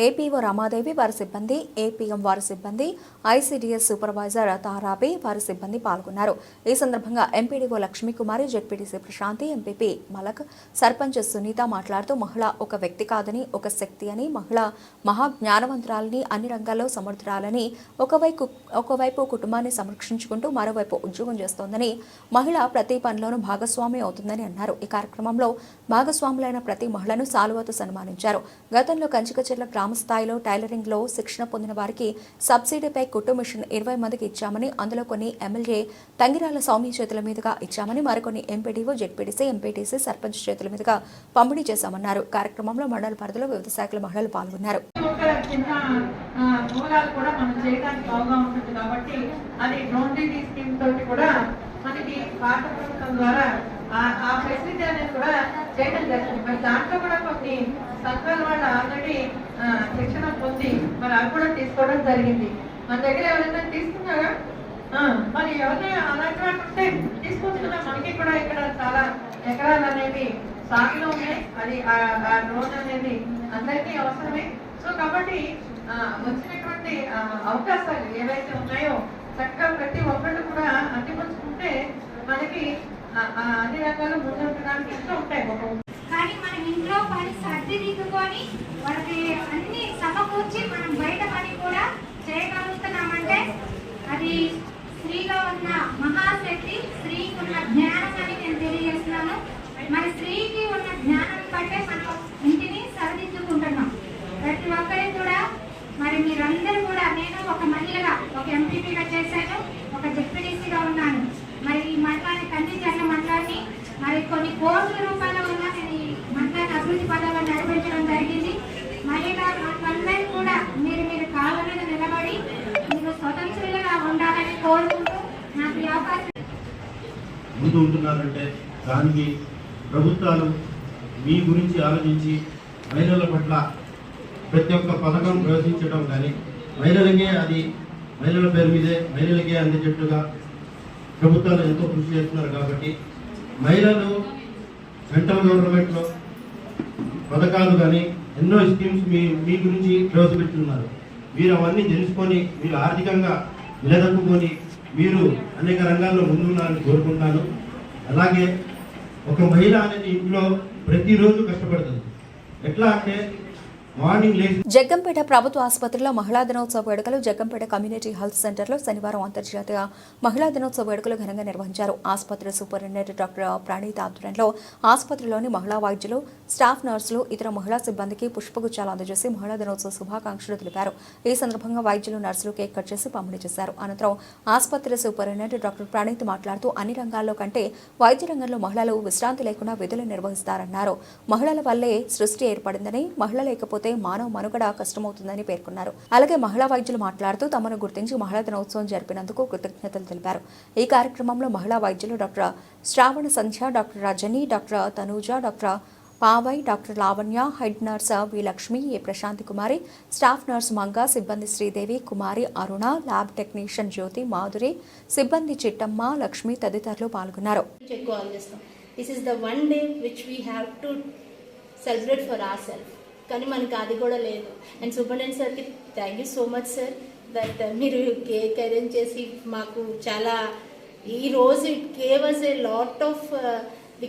ఏపీఓ రమాదేవి వారి సిబ్బంది, ఏపీఎం వారి సిబ్బంది, ఐసీడీఎస్ సూపర్వైజర్ తారాబి వారి సిబ్బంది పాల్గొన్నారు. ఈ సందర్భంగా MPDO Lakshmikumari, ZPTC Prashanthi, MPP Malak, sarpanch Sunitha మాట్లాడుతూ మహిళ ఒక వ్యక్తి కాదని, ఒక శక్తి అని, మహిళ మహా జ్ఞానవంతురాలని, అన్ని రంగాల్లో సమర్థురాలని, ఒకవైపు కుటుంబాన్ని సంరక్షించుకుంటూ మరోవైపు ఉద్యోగం చేస్తోందని, మహిళ ప్రతి పనిలోనూ భాగస్వామి అవుతుందని అన్నారు. ఈ కార్యక్రమంలో భాగస్వాములైన ప్రతి మహిళను సాలువాతో సన్మానించారు. గతంలో కంచికచర్ల గ్రామ స్థాయిలో టైలరింగ్ లో శిక్షణ పొందిన వారికి సబ్సిడీపై కుట్టు మిషన్ 20 మందికి ఇచ్చామని, అందులో కొన్ని ఎమ్మెల్యే తంగిరాల సౌమ్య చేతుల మీదుగా ఇచ్చామని, మరికొన్ని ఎంపీడీఓ, జెడ్పీటీసీ, ఎంపీటీసీ, సర్పంచ్ చేతుల మీదుగా పంపిణీ చేశామన్నారు. కార్యక్రమంలో మండల పరిధిలో వివిధ శాఖల మహిళలు పాల్గొన్నారు. మనకి పాత ప్రభుత్వం ద్వారా ఆ ఫెసిలిటీ అనేది కూడా చేయడం జరిగింది. మరి దాంట్లో కూడా కొన్ని సంఘాల వాళ్ళు ఆల్రెడీ శిక్షణ పొంది మరి అవి కూడా తీసుకోవడం జరిగింది. మన దగ్గర ఎవరైనా తీసుకున్నారా? మరి ఎవరైనా అలాంటి వాళ్ళు ఉంటే తీసుకోవచ్చు కదా. మనకి కూడా ఇక్కడ చాలా ఎకరాలు అనేవి సాగులో ఉన్నాయి. అది ఆ లోన్ అనేది అందరికీ అవసరమే. సో కాబట్టి వచ్చినటువంటి అవకాశాలు ఏవైతే ఉన్నాయో చక్కగా ప్రతి ఒక్కళ్ళు కూడా అందిపుచ్చుకుంటే మనకి అన్ని రకాల ముందుండడానికి ఇంకా ఉంటాయి. కానీ మనం ఇంట్లో పని సర్దిదిద్దుకొని వాళ్ళకి అన్ని సమకూర్చి మనం బయట పని కూడా చేయగలుగుతున్నామంటే అది స్త్రీలో ఉన్న మహాశక్తి, స్త్రీకి ఉన్న జ్ఞానం అని నేను తెలియజేస్తున్నాను. మరి స్త్రీకి ఉన్న జ్ఞానం కంటే మనం ఇంటిని సరిదిద్దుకుంటున్నాం. ప్రతి ఒక్కరికి కూడా మరి మీరందరూ కూడా, నేను ఒక మహిళగా, ఒక ఎంపీపీగా చేశాను, ఒక జెడ్పీటీసీగా ఉన్నాను. మరి ఈ మండలాన్ని కంచికచర్ల మండలాన్ని మరి కొన్ని కోట్ల రూపాయల వల్ల నేను ఈ మండలాన్ని అభివృద్ధి పదాలను నడిపించడం జరిగింది. మహిళా అందరూ కూడా మీరు కాళ్ళ మీద నిలబడి మీరు స్వతంత్రులుగా ఉండాలని కోరుకుంటూ నాకు ఈ అవకాశం ముందు ఉంటున్నారంటే దానికి ప్రభుత్వాలు మీ గురించి ఆలోచించి మహిళల పట్ల ప్రతి ఒక్క పథకం ప్రవేశించడం కానీ, మహిళలకే అది మహిళల పేరు మీదే మహిళలకే అందేటట్టుగా ప్రభుత్వాలు ఎంతో కృషి చేస్తున్నారు. కాబట్టి మహిళలు సెంట్రల్ గవర్నమెంట్లో పథకాలు కానీ ఎన్నో స్కీమ్స్ మీ గురించి ప్రవేశపెట్టున్నారు. మీరు అవన్నీ తెలుసుకొని మీరు ఆర్థికంగా నిలదొక్కుని మీరు అనేక రంగాల్లో ముందున్నారని కోరుకుంటున్నాను. అలాగే ఒక మహిళ అనేది ఇంట్లో ప్రతిరోజు కష్టపడుతుంది. ఎట్లా అంటే జగ్గంపేట ప్రభుత్వ ఆసుపత్రిలో మహిళా దినోత్సవ వేడుకలు జగ్గంపేట కమ్యూనిటీ హెల్త్ సెంటర్లో శనివారం అంతర్జాతీయ మహిళా దినోత్సవ వేడుకలు ఘనంగా నిర్వహించారు. ఆసుపత్రి సూపరింటెండెంట్ డాక్టర్ ప్రణీత్ ఆధ్వర్యంలో ఆసుపత్రిలోని మహిళా వైద్యులు, స్టాఫ్ నర్సులు, ఇతర మహిళా సిబ్బందికి పుష్పగుచ్చాలు అందజేసి మహిళా దినోత్సవ శుభాకాంక్షలు తెలిపారు. ఈ సందర్భంగా వైద్యులు, నర్సులు కేక్ కట్ చేసి పంపిణీ చేశారు. అనంతరం ఆసుపత్రి సూపరింటెండెంట్ డాక్టర్ ప్రణీత్ మాట్లాడుతూ అన్ని రంగాల్లో కంటే వైద్య రంగంలో మహిళలు విశ్రాంతి లేకుండా విధులు నిర్వహిస్తారన్నారు. మహిళల వల్లే సృష్టి ఏర్పడిందని, మహిళ లేకపోతే మానవ మనుగడ కష్టమవుతుందని పేర్కొన్నారు. అలాగే మహిళా వైద్యులు మాట్లాడుతూ తమను గుర్తించి మహిళా దినోత్సవం జరిపినందుకు కృతజ్ఞతలు తెలిపారు. ఈ కార్యక్రమంలో మహిళా వైద్యులు doctor Sravana Sandhya, doctor Rajani, doctor Tanuja, doctor Pavai, doctor Lavanya, head nurse V Lakshmi, A Prashanthi Kumari, staff nurse Manga, సిబ్బంది శ్రీదేవి, కుమారి, అరుణ, ల్యాబ్ టెక్నీషియన్ జ్యోతి, మాధురి, సిబ్బంది చిట్టమ్మ, లక్ష్మి తదితరులు పాల్గొన్నారు. కానీ మనకి అది కూడా లేదు. అండ్ సూపరింటెండెంట్ సార్కి thank you so much sir that మీరు కేక్ అరేంజ్ చేసి మాకు చాలా ఈరోజు it gave us a lot of I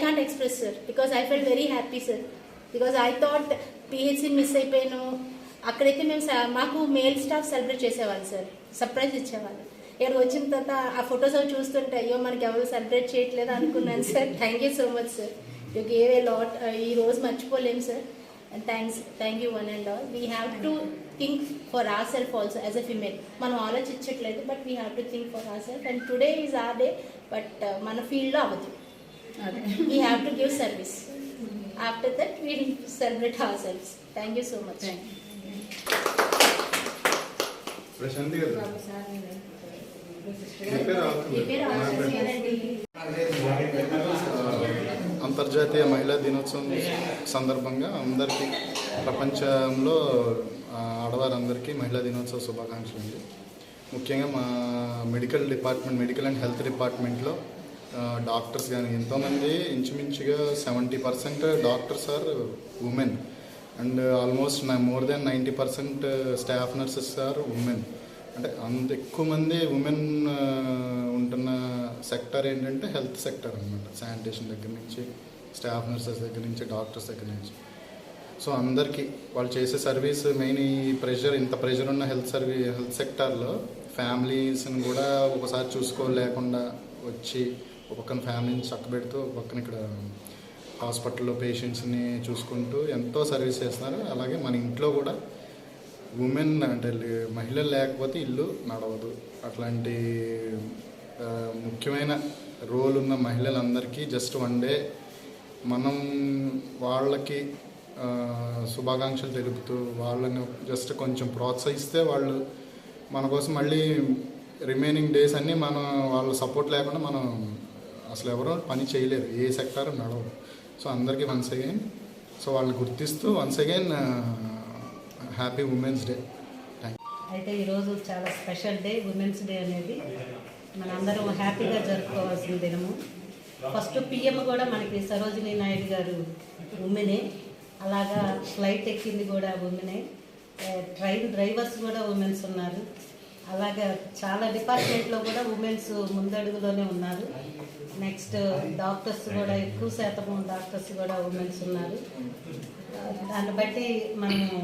can't express sir because I felt very happy sir because I thought PHC miss అయిపోయాను. అక్కడైతే మేము మాకు మేల్ స్టాఫ్ సెలబ్రేట్ చేసేవాళ్ళు సార్, సర్ప్రైజ్ ఇచ్చేవాళ్ళు. ఇక్కడ వచ్చిన తర్వాత ఆ ఫొటోస్ అవి చూస్తుంటే అయ్యో మనకి ఎవరు సెలబ్రేట్ చేయట్లేదు అనుకున్నాను sir. Thank you so much sir. You gave a lot. ఈ రోజు మర్చిపోలేము sir. And thank you one and all. We have to think for our self also as a female. మనం ఆలోచించట్లేదు, but we have to think for our self. And today is our day, but మన ఫీల్డ్లో అవ్వదు. We have to give service. After that we celebrate our selfs. Thank you so much. అంతర్జాతీయ మహిళా దినోత్సవం సందర్భంగా అందరికీ, ప్రపంచంలో ఆడవారందరికీ మహిళా దినోత్సవ శుభాకాంక్షలు అండి. ముఖ్యంగా మా మెడికల్ అండ్ హెల్త్ డిపార్ట్మెంట్లో డాక్టర్స్ కానీ ఎంతోమంది, ఇంచుమించుగా 70% doctors are women and almost more than 90% staff nurses are women. అంటే అంత ఎక్కువ మంది ఉమెన్ ఉంటున్న సెక్టర్ ఏంటంటే హెల్త్ సెక్టర్ అనమాట. శానిటేషన్ దగ్గర నుంచి, స్టాఫ్ నర్సెస్ దగ్గర నుంచి, డాక్టర్స్ దగ్గర నుంచి. సో అందరికీ వాళ్ళు చేసే సర్వీస్ మెయిన్ ఈ ఇంత ప్రెషర్ ఉన్న హెల్త్ సెక్టార్లో ఫ్యామిలీస్ని కూడా ఒకసారి చూసుకోలేకుండా వచ్చి ఒక పక్కన ఫ్యామిలీని చక్కబెడుతూ ఒక పక్కన ఇక్కడ హాస్పిటల్లో పేషెంట్స్ని చూసుకుంటూ ఎంతో సర్వీస్ చేస్తున్నారు. అలాగే మన ఇంట్లో కూడా ఉమెన్ అంటే మహిళలు లేకపోతే ఇల్లు నడవదు. అట్లాంటి ముఖ్యమైన రోల్ ఉన్న మహిళలందరికీ జస్ట్ వన్ డే మనం వాళ్ళకి శుభాకాంక్షలు తెలుపుతూ వాళ్ళని జస్ట్ కొంచెం ప్రోత్సహిస్తే వాళ్ళు మన కోసం మళ్ళీ రిమైనింగ్ డేస్ అన్నీ మనం వాళ్ళ సపోర్ట్ లేకుండా మనం అసలు ఎవరో పని చేయలేరు, ఏ సెక్టార్ నడవదు. సో అందరికీ వన్స్ అగైన్ సో వాళ్ళని గుర్తిస్తూ once again happy women's day. అయితే ఈరోజు చాలా స్పెషల్ డే. ఉమెన్స్ డే అనేది మనందరం హ్యాపీగా జరుపుకోవాల్సిన దినము. ఫస్ట్ పిఎం కూడా మనకి సరోజినీ నాయుడు గారు ఉమెనే. అలాగా ఫ్లైట్ ఎక్కింది కూడా ఉమెనే. ట్రైన్ డ్రైవర్స్ కూడా ఉమెన్స్ ఉన్నారు. అలాగా చాలా డిపార్ట్మెంట్లో కూడా ఉమెన్స్ ముందడుగులోనే ఉన్నారు. నెక్స్ట్ డాక్టర్స్ కూడా ఎక్కువ శాతం డాక్టర్స్ కూడా ఉమెన్స్ ఉన్నారు. దాన్ని బట్టి మనము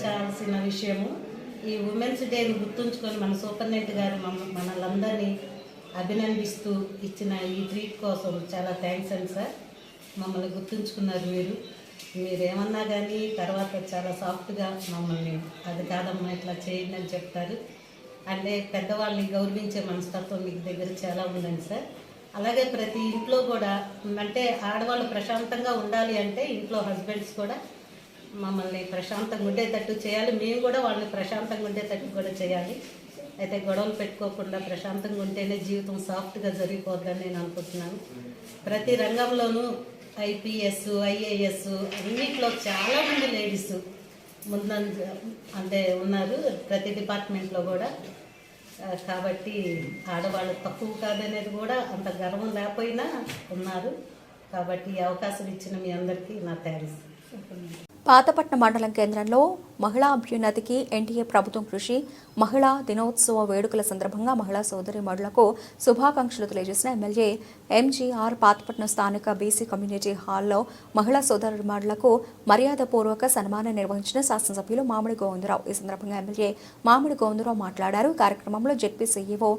చాలాసిన విషయము. ఈ ఉమెన్స్ డేని గుర్తుంచుకొని మన సూపరింటెండెంట్ గారు మనలందరినీ అభినందిస్తూ ఇచ్చిన ఈ ట్రీట్ కోసం చాలా థ్యాంక్స్ అండి సార్. మమ్మల్ని గుర్తుంచుకున్నారు మీరేమన్నా కానీ తర్వాత చాలా సాఫ్ట్గా మమ్మల్ని అది కాదమ్మా ఇట్లా చేయండి అని చెప్తారు. అంటే పెద్దవాళ్ళని గౌరవించే మనస్తత్వం మీకు దగ్గర చాలా ఉందండి సార్. అలాగే ప్రతి ఇంట్లో కూడా అంటే ఆడవాళ్ళు ప్రశాంతంగా ఉండాలి అంటే ఇంట్లో హస్బెండ్స్ కూడా మమ్మల్ని ప్రశాంతంగా ఉండేటట్టు చేయాలి. మేము కూడా వాళ్ళని ప్రశాంతంగా ఉండేటట్టు కూడా చేయాలి. అయితే గొడవలు పెట్టుకోకుండా ప్రశాంతంగా ఉంటేనే జీవితం సాఫ్ట్గా జరిగిపోద్దని నేను అనుకుంటున్నాను. ప్రతి రంగంలోనూ ఐపీఎస్, ఐఏఎస్ అన్నిట్లో చాలామంది లేడీస్ అంటే ఉన్నారు ప్రతి డిపార్ట్మెంట్లో కూడా. కాబట్టి ఆడవాళ్ళు తక్కువ కాదనేది కూడా అంత గర్వం లేకపోయినా ఉన్నారు. కాబట్టి ఈ అవకాశం ఇచ్చిన మీ అందరికీ నా థ్యాంక్స్. పాతపట్నం మండలం కేంద్రంలో మహిళా అభ్యున్నతికి ఎన్డీఏ ప్రభుత్వం కృషి. మహిళా దినోత్సవ వేడుకల సందర్భంగా మహిళా సోదరీమణులకు శుభాకాంక్షలు తెలియజేసిన ఎమ్మెల్యే ఎంజీఆర్ పాతపట్నం స్థానిక బీసీ కమ్యూనిటీ హాల్లో మహిళా సోదరీమణులకు మర్యాదపూర్వక సన్మానం నిర్వహించిన శాసనసభ్యులు మామిడి గోవిందరావు. ఈ సందర్భంగా ఎమ్మెల్యే మామిడి గోవిందరావు మాట్లాడారు. కార్యక్రమంలో జెడ్పీ సీఈఓ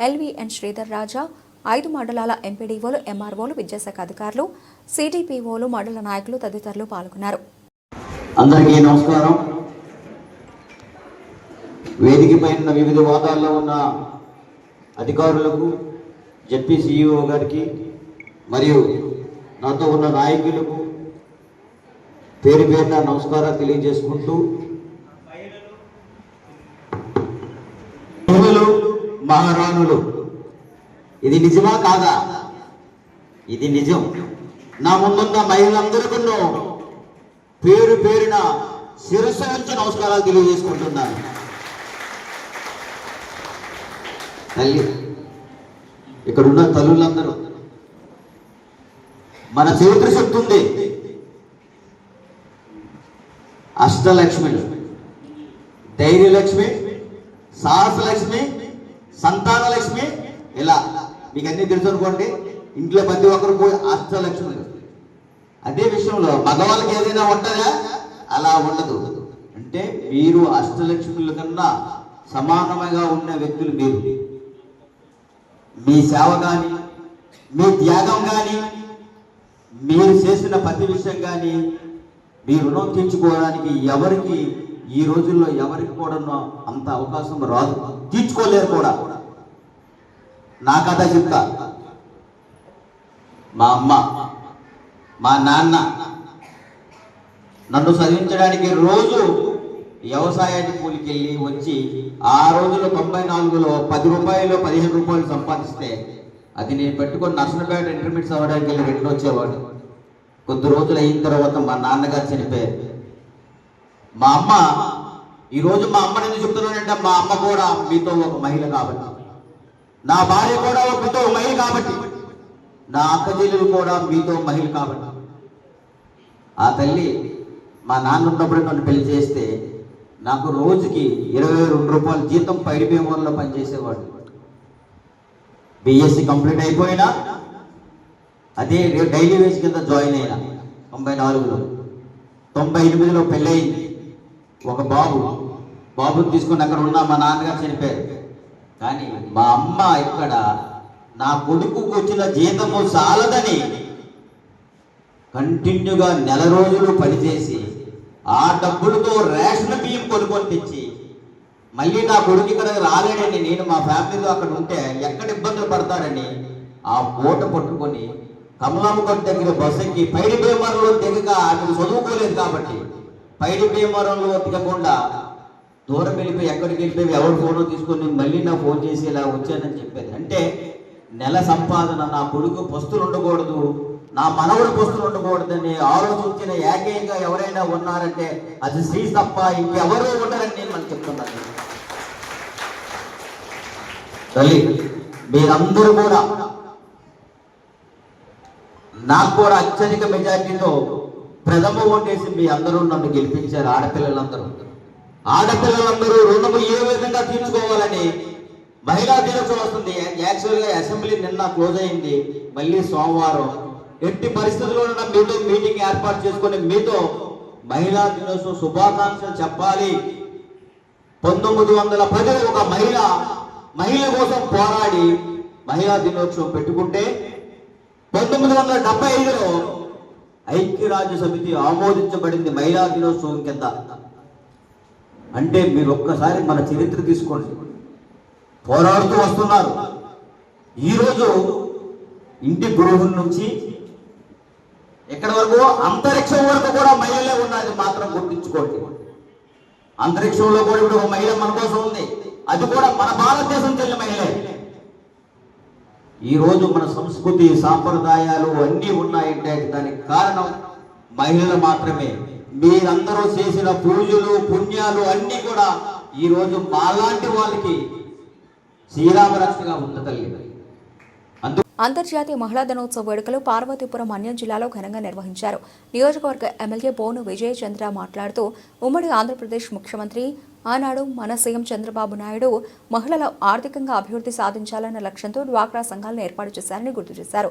ఎల్వీఎన్ శ్రీధర్ రాజా, 5 మండలాల ఎంపీడీఓలు, ఎంఆర్ఓలు, విద్యాశాఖ అధికారులు, సిడిపిఓలు, మండల నాయకులు తదితరులు పాల్గొన్నారు. అందరికీ నమస్కారం. వేదికపై ఉన్న వివిధ హోదాల్లో ఉన్న అధికారులకు, జెడ్పీ సీఈఓ గారికి మరియు నాతో ఉన్న నాయకులకు పేరు పేరున నమస్కారాలు తెలియజేసుకుంటూ, మహిళలు మహారాణులు, ఇది నిజమా కాదా? ఇది నిజం. నా ముందున్న మహిళలందరికీ పేరు పేరున శిరస్సు నుంచి నమస్కారాలు తెలియజేసుకుంటున్నాను. తల్లి, ఇక్కడున్న తల్లులందరూ మన చరిత్ర చెప్తుంది. అష్టలక్ష్మిలు, ధైర్యలక్ష్మి, సాహసలక్ష్మి, సంతానలక్ష్మి, ఇలా మీకు అన్నీ తెలుసు అనుకోండి. ఇంట్లో ప్రతి ఒక్కరు పోయి అష్టలక్ష్మిలు. అదే విషయంలో మగవాళ్ళకి ఏదైనా ఉంటుందా? అలా ఉండదు. అంటే మీరు అష్టలక్ష్ముల కన్నా సమానముగా ఉన్న వ్యక్తులు మీరు. మీ సేవ కానీ, మీ త్యాగం కానీ, మీరు చేసిన ప్రతి విషయం కానీ మీ రుణం తీర్చుకోవడానికి ఎవరికి ఈ రోజుల్లో ఎవరికి కూడా అంత అవకాశం రాదు, తీర్చుకోలేరు కూడా. నా కథ చెప్తా. మా అమ్మ, మా నాన్న నన్ను చదివించడానికి రోజు వ్యవసాయానికి కూలికి వెళ్ళి వచ్చి ఆ రోజుల్లో 94లో 10 రూపాయలు 15 రూపాయలు సంపాదిస్తే అది నేను పెట్టుకొని నర్సనపేట ఇంటర్మీడియట్ అవ్వడానికి వెళ్ళి రిటర్న్ వచ్చేవాడు. కొద్ది రోజులు అయిన తర్వాత మా నాన్నగారు చనిపోయారు. మా అమ్మ, ఈరోజు మా అమ్మని ఎందుకు చెప్తున్నానంటే మా అమ్మ కూడా మీతో ఒక మహిళ కాబట్టి, నా భార్య కూడా మీతో ఒక మహిళ కాబట్టి, నా అక్క చెల్లెలు కూడా మీతో మహిళ కాబట్టి. ఆ తల్లి మా నాన్న ఉన్నప్పుడు నన్ను పెళ్లి చేస్తే నాకు రోజుకి 22 రూపాయల జీతం పైడి భీమవరంలో పనిచేసేవాడు. బిఎస్సి కంప్లీట్ అయిపోయినా అదే డైలీ వేజ్ కింద జాయిన్ అయినా 94లో. 98లో పెళ్ళయింది. ఒక బాబుని తీసుకుని అక్కడ ఉన్న మా నాన్నగారు చనిపోయారు. కానీ మా అమ్మ ఇక్కడ నా కొడుకుకు వచ్చిన జీతము చాలదని కంటిన్యూగా నెల రోజులు పనిచేసి ఆ డబ్బులతో రేషన్ బియ్యం కొనుక్కొని తెచ్చి మళ్ళీ నా కొడుకు ఇక్కడ రాలేడని, నేను మా ఫ్యామిలీతో అక్కడ ఉంటే ఎక్కడ ఇబ్బందులు పడతారని ఆ పూట పట్టుకొని కమలాంగడ్ దగ్గర బస్సు ఎక్కి పైడి భీమవరంలో దిగక ఆమెకు చదువుకోలేదు కాబట్టి పైడి భీమవరంలో దిగకుండా దూరం వెళ్ళిపోయి ఎక్కడికి వెళ్ళిపోయి ఎవరు ఫోనో తీసుకొని మళ్ళీ నా ఫోన్ చేసి ఇలా వచ్చానని చెప్పేది. అంటే నెల సంపాదన నా కొడుకు పస్తులు ఉండకూడదు, నా మనవడు పస్తులు ఉండకూడదని ఆలోచించిన ఏకైక ఎవరైనా ఉన్నారంటే అది శ్రీ తప్ప ఇంకెవరూ ఉండరని నేను మనకు చెప్తున్నాను. తల్లి, మీరందరూ కూడా నాకు కూడా అత్యధిక మెజార్టీతో ప్రథమ ఓటేసి మీ అందరూ నన్ను గెలిపించారు. ఆడపిల్లలందరూ రుణము ఏ విధంగా తీర్చుకోవాలని మహిళా దినోత్సవం వస్తుంది. యాక్చువల్గా అసెంబ్లీ నిన్న క్లోజ్ అయింది, మళ్ళీ సోమవారం ఎట్టి పరిస్థితుల్లో మీతో మీటింగ్ ఏర్పాటు చేసుకుని మీతో మహిళా దినోత్సవం శుభాకాంక్షలు చెప్పాలి. 1910 ఒక మహిళ కోసం పోరాడి మహిళా దినోత్సవం పెట్టుకుంటే 1975లో ఐక్యరాజ్య సమితి ఆమోదించబడింది మహిళా దినోత్సవం కింద. అంటే మీరు ఒక్కసారి మన చరిత్ర తీసుకోండి, పోరాడుతూ వస్తున్నారు. ఈరోజు ఇంటి గృహం నుంచి ఎక్కడి వరకు అంతరిక్షం వరకు కూడా మహిళలే ఉన్నది మాత్రం గుర్తించుకోండి. అంతరిక్షంలో కూడా ఇప్పుడు ఒక మహిళ మన కోసం ఉంది, అది కూడా మన భారతదేశం చెల్లిన మహిళే. ఈరోజు మన సంస్కృతి సాంప్రదాయాలు అన్నీ ఉన్నాయంటే దానికి కారణం మహిళలు మాత్రమే. మీరందరూ చేసిన పూజలు పుణ్యాలు అన్నీ కూడా ఈరోజు మాలాంటి వాళ్ళకి శ్రీరామరక్షగా ఉంది తల్లి. అంతర్జాతీయ మహిళా దినోత్సవ వేడుకలు పార్వతీపురం అన్యం జిల్లాలో ఘనంగా నిర్వహించారు. నియోజకవర్గ ఎమ్మెల్యే బోను విజయ చంద్ర మాట్లాడుతూ ఉమ్మడి ఆంధ్రప్రదేశ్ ముఖ్యమంత్రి ఆనాడు మన సీఎం చంద్రబాబు నాయుడు మహిళలు ఆర్థికంగా అభివృద్ధి సాధించాలన్న లక్ష్యంతో డ్వాక్రా సంఘాలను ఏర్పాటు చేశారని గుర్తు చేశారు.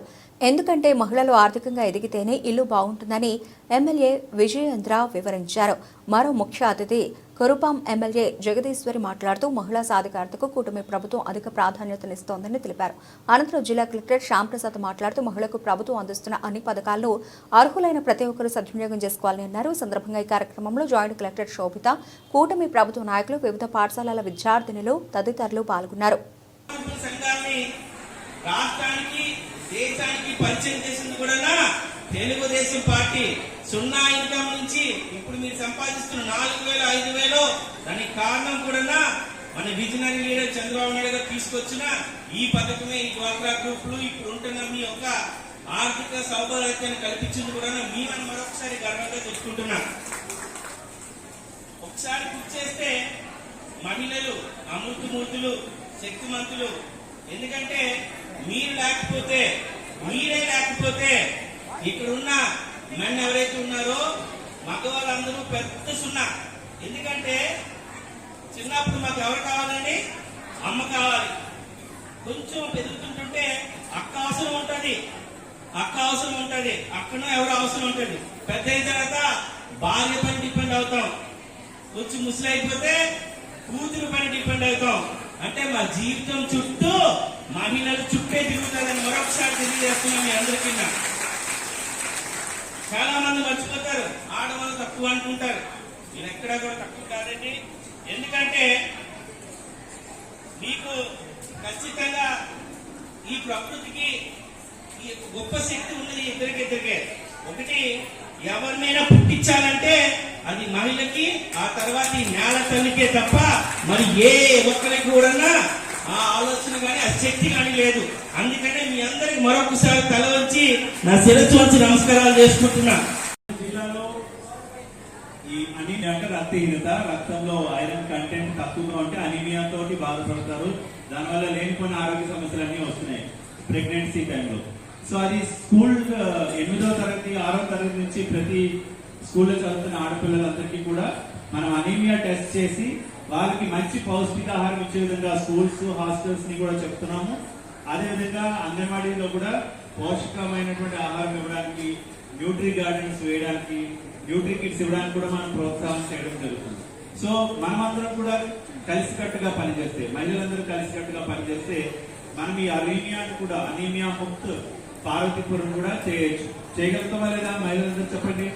ఎందుకంటే మహిళలు ఆర్థికంగా ఎదిగితేనే ఇల్లు బాగుంటుందని ఎమ్మెల్యే విజయేంద్ర వివరించారు. మరో ముఖ్య అతిథి కురుపాం ఎమ్మెల్యే జగదీశ్వరి మాట్లాడుతూ మహిళా సాధికారతకు కూటమి ప్రభుత్వం అధిక ప్రాధాన్యతనిస్తోందని తెలిపారు. అనంతరం జిల్లా కలెక్టర్ శ్యాంప్రసాద్ మాట్లాడుతూ మహిళలకు ప్రభుత్వం అందిస్తున్న అన్ని పథకాలను అర్హులైన ప్రతి ఒక్కరూ సద్వినియోగం చేసుకోవాలని అన్నారు. ఈ సందర్భంగా ఈ కార్యక్రమంలో జాయింట్ కలెక్టర్ శోభిత, కూటమి ప్రభుత్వ నాయకులు, వివిధ పాఠశాలల విద్యార్థినులు తదితరులు పాల్గొన్నారు. తెలుగుదేశం పార్టీ 0 ఇన్కమ్ నుంచి ఇప్పుడు మీరు సంపాదిస్తున్న 4,000 5,000 దానికి కారణం కూడా మన విజనరీ లీడర్ చంద్రబాబు నాయుడు గారు తీసుకొచ్చిన ఈ పథకమే. ఈ డ్వాక్రా గ్రూపులు ఇప్పుడు ఉంటున్న మీ యొక్క ఆర్థిక సౌకర్యాన్ని కల్పించింది కూడా మేము మరొకసారి గర్వంగా చెప్పుకుంటున్నాం. ఒకసారి గుర్తు చేస్తే మహిళలు అమృతమూర్తులు, శక్తిమంతులు. ఎందుకంటే మీరే లేకపోతే ఇక్కడున్న మెన్ ఎవరైతే ఉన్నారో మగవాళ్ళందరూ పెద్ద 0. ఎందుకంటే చిన్నప్పుడు మాకు ఎవరు కావాలండి? అమ్మ కావాలి. కొంచెం పెరుగుతుంటుంటే అక్క అవసరం ఉంటుంది, అక్కనో ఎవరు అవసరం ఉంటుంది. పెద్ద అయిన తర్వాత భార్య పైన డిపెండ్ అవుతాం. కొంచెం ముసలి అయిపోతే కూతురు పైన డిపెండ్ అవుతాం. అంటే మా జీవితం చుట్టూ మహిళలు చుట్టే తిరుగుతారని మరొకసారి తెలియజేస్తున్నాం మీ అందరికీ. చాలా మంది మర్చిపోతారు, ఆడవాళ్ళు తక్కువ అనుకుంటారు. నేను ఎక్కడా కూడా తక్కువ కాదండి. ఎందుకంటే మీకు ఖచ్చితంగా ఈ ప్రకృతికి ఈ గొప్ప శక్తి ఉన్నది ఇద్దరికిద్దరికే. ఒకటి, ఎవరినైనా పుట్టించాలంటే అది మహిళకి, ఆ తర్వాత ఈ నేల తల్లికే తప్ప మరి ఏ ఒక్కరికి కూడా ఆ ఆలోచన కానీ ఆ శక్తి కానీ లేదు. అందుకనే మీ అందరికి మరొకసారి తల వంచి నా శిరస్సు వంచి నమస్కారాలు చేసుకుంటున్నా. జిల్లాలో ఈ అనీమియా అంటే రక్తహీనత, రక్తంలో ఐరన్ కంటెంట్ తక్కువగా ఉంటే అనీమియా తోటి బాధపడతారు. దానివల్ల లేనిపోయిన ఆరోగ్య సమస్యలు అన్నీ వస్తున్నాయి ప్రెగ్నెన్సీ టైంలో. సో అది స్కూల్ 8వ తరగతి 6వ తరగతి నుంచి ప్రతి స్కూల్లో చదువుతున్న ఆడపిల్లలందరికీ కూడా మనం అనీమియా టెస్ట్ చేసి వాళ్ళకి మంచి పౌష్టికాహారం ఇచ్చే విధంగా స్కూల్స్, హాస్టల్స్ ని కూడా చెప్తున్నాము. అదేవిధంగా అంగన్వాడీలో కూడా పోషకమైనటువంటి ఆహారం ఇవ్వడానికి, న్యూట్రీ గార్డెన్స్ వేయడానికి, న్యూట్రీ కిట్స్ ఇవ్వడానికి కూడా మనం ప్రోత్సాహం చేయడం జరుగుతుంది. సో మనమందరం కూడా కలిసికట్టుగా పనిచేస్తే, మహిళలందరూ కలిసికట్టుగా పనిచేస్తే మనం ఈ అనీమియాను కూడా, అనీమియా ముక్త్ పార్వతీపురం కూడా చేయొచ్చు. చేయగలుగుతామా లేదా మహిళలందరూ చెప్పండి.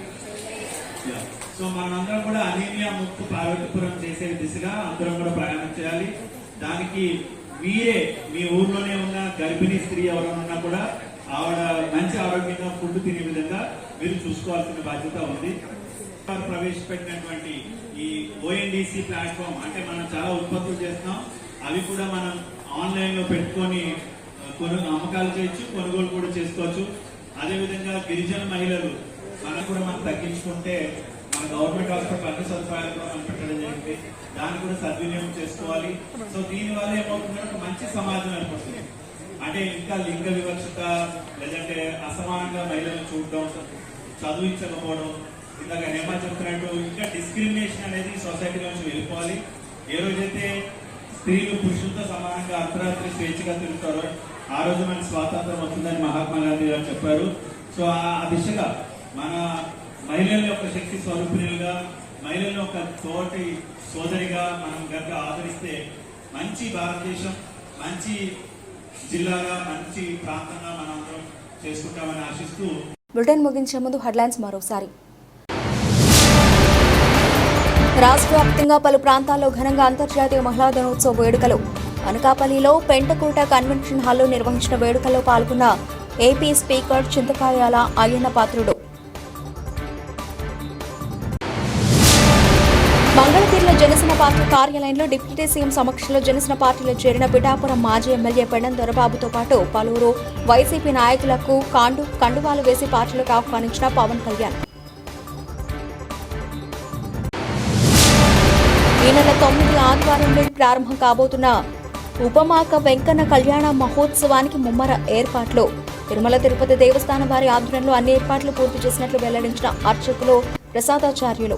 సో మనందరం కూడా అనీమియా ముక్త్ పార్వతీపురం చేసే దిశగా అందరం కూడా ప్రయాణం చేయాలి. దానికి మీరే మీ ఊర్లోనే ఉన్న గర్భిణీ స్త్రీ ఎవరైనా కూడా ఆవిడ మంచి ఆరోగ్యంగా ఫుడ్ తినే విధంగా మీరు చూసుకోవాల్సిన బాధ్యత ఉంది. ప్రవేశపెట్టినటువంటి ఈ ONDC ప్లాట్ఫామ్, అంటే మనం చాలా ఉత్పత్తులు చేస్తున్నాం, అవి కూడా మనం ఆన్లైన్ లో పెట్టుకొని అమ్మకాలు చేయొచ్చు, కొనుగోలు కూడా చేసుకోవచ్చు. అదేవిధంగా గిరిజన మహిళలు మనం కూడా మనం తగ్గించుకుంటే మన గవర్నమెంట్ హాస్పిటల్ అన్ని సదుపాయాలు కూడా మనం పెట్టడం జరిగింది. దాన్ని కూడా సద్వినియోగం చేసుకోవాలి. సో దీనివల్ల ఏమవుతుందంటే ఒక మంచి సమాజం ఏర్పడుతుంది. అంటే ఇంకా లింగ వివక్షత, లేదంటే అసమానంగా మహిళలను చూడడం, చదివించకపోవడం, ఇలాగ నేమా చెప్తున్నట్టు ఇంకా డిస్క్రిమినేషన్ అనేది సొసైటీ నుంచి వెళ్ళిపోవాలి. ఏ రోజైతే స్త్రీలు పురుషులతో సమానంగా అర్ధరాత్రి స్వేచ్ఛగా తిరుగుతారో ఆ రోజు మనకి స్వాతంత్రం వస్తుందని మహాత్మా గాంధీ గారు చెప్పారు. సో ఆ దిశగా మన మహిళల యొక్క శక్తి స్వరూపిణులుగా, మహిళల యొక్క తోటి సోదరిగా మనం గనక ఆదరిస్తే మంచి భారతదేశం, మంచి జిల్లాగా, మంచి ప్రాంతంగా మనం అందరం చేసుకుంటామని ఆశిస్తూ బులెటిన్ ముగించే ముందు హెడ్లైన్స్ మరోసారి. రాష్ట్ర వ్యాప్తంగా పలు ప్రాంతాల్లో ఘనంగా అంతర్జాతీయ మహిళా దినోత్సవ వేడుకలు. అనకాపల్లిలో పెంటకోట కన్వెన్షన్ హాల్లో నిర్వహించిన వేడుకల్లో పాల్గొన్న ఏపీ స్పీకర్ చింతకాయాల అయ్యన్న పాత్రుడు. మంగళగిరిలో జనసేన పార్టీ కార్యాలయంలో డిప్యూటీ సీఎం సమక్షంలో జనసేన పార్టీలో చేరిన పిఠాపురం మాజీ ఎమ్మెల్యే పెండం దొరబాబుతో పాటు పలువురు వైసీపీ నాయకులకు కండువాలు వేసి పార్టీలోకి ఆహ్వానించిన పవన్ కళ్యాణ్. ఈ నెల 9 ఆదివారం నుండి ప్రారంభం కాబోతున్న ఉపమాక వెంకన్న కళ్యాణ మహోత్సవానికి ముమ్మర ఏర్పాట్లు. తిరుమల తిరుపతి దేవస్థానం వారి ఆధ్వర్యంలో అన్ని ఏర్పాట్లు పూర్తి చేసినట్లు వెల్లడించిన అర్చకులు ప్రసాదాచార్యులు.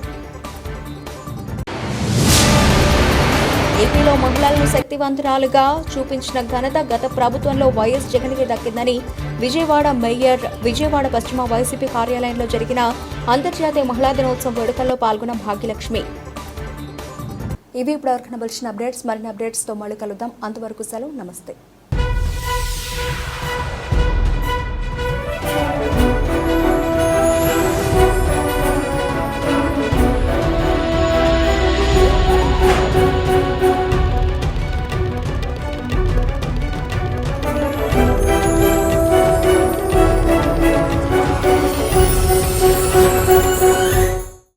ఏపీలో మహిళలను శక్తివంతురాలుగా చూపించిన ఘనత గత ప్రభుత్వంలో వైఎస్ జగన్కి దక్కిందని విజయవాడ మేయర్, విజయవాడ పశ్చిమ వైసీపీ కార్యాలయంలో జరిగిన అంతర్జాతీయ మహిళా దినోత్సవం వేడుకల్లో పాల్గొన్న భాగ్యలక్ష్మి. ఇవి ఇప్పటివరకు నవలసిన అప్డేట్స్. మరిన్ని అప్డేట్స్తో మళ్ళీ కలుద్దాం. అంతవరకు సెలవు. నమస్తే.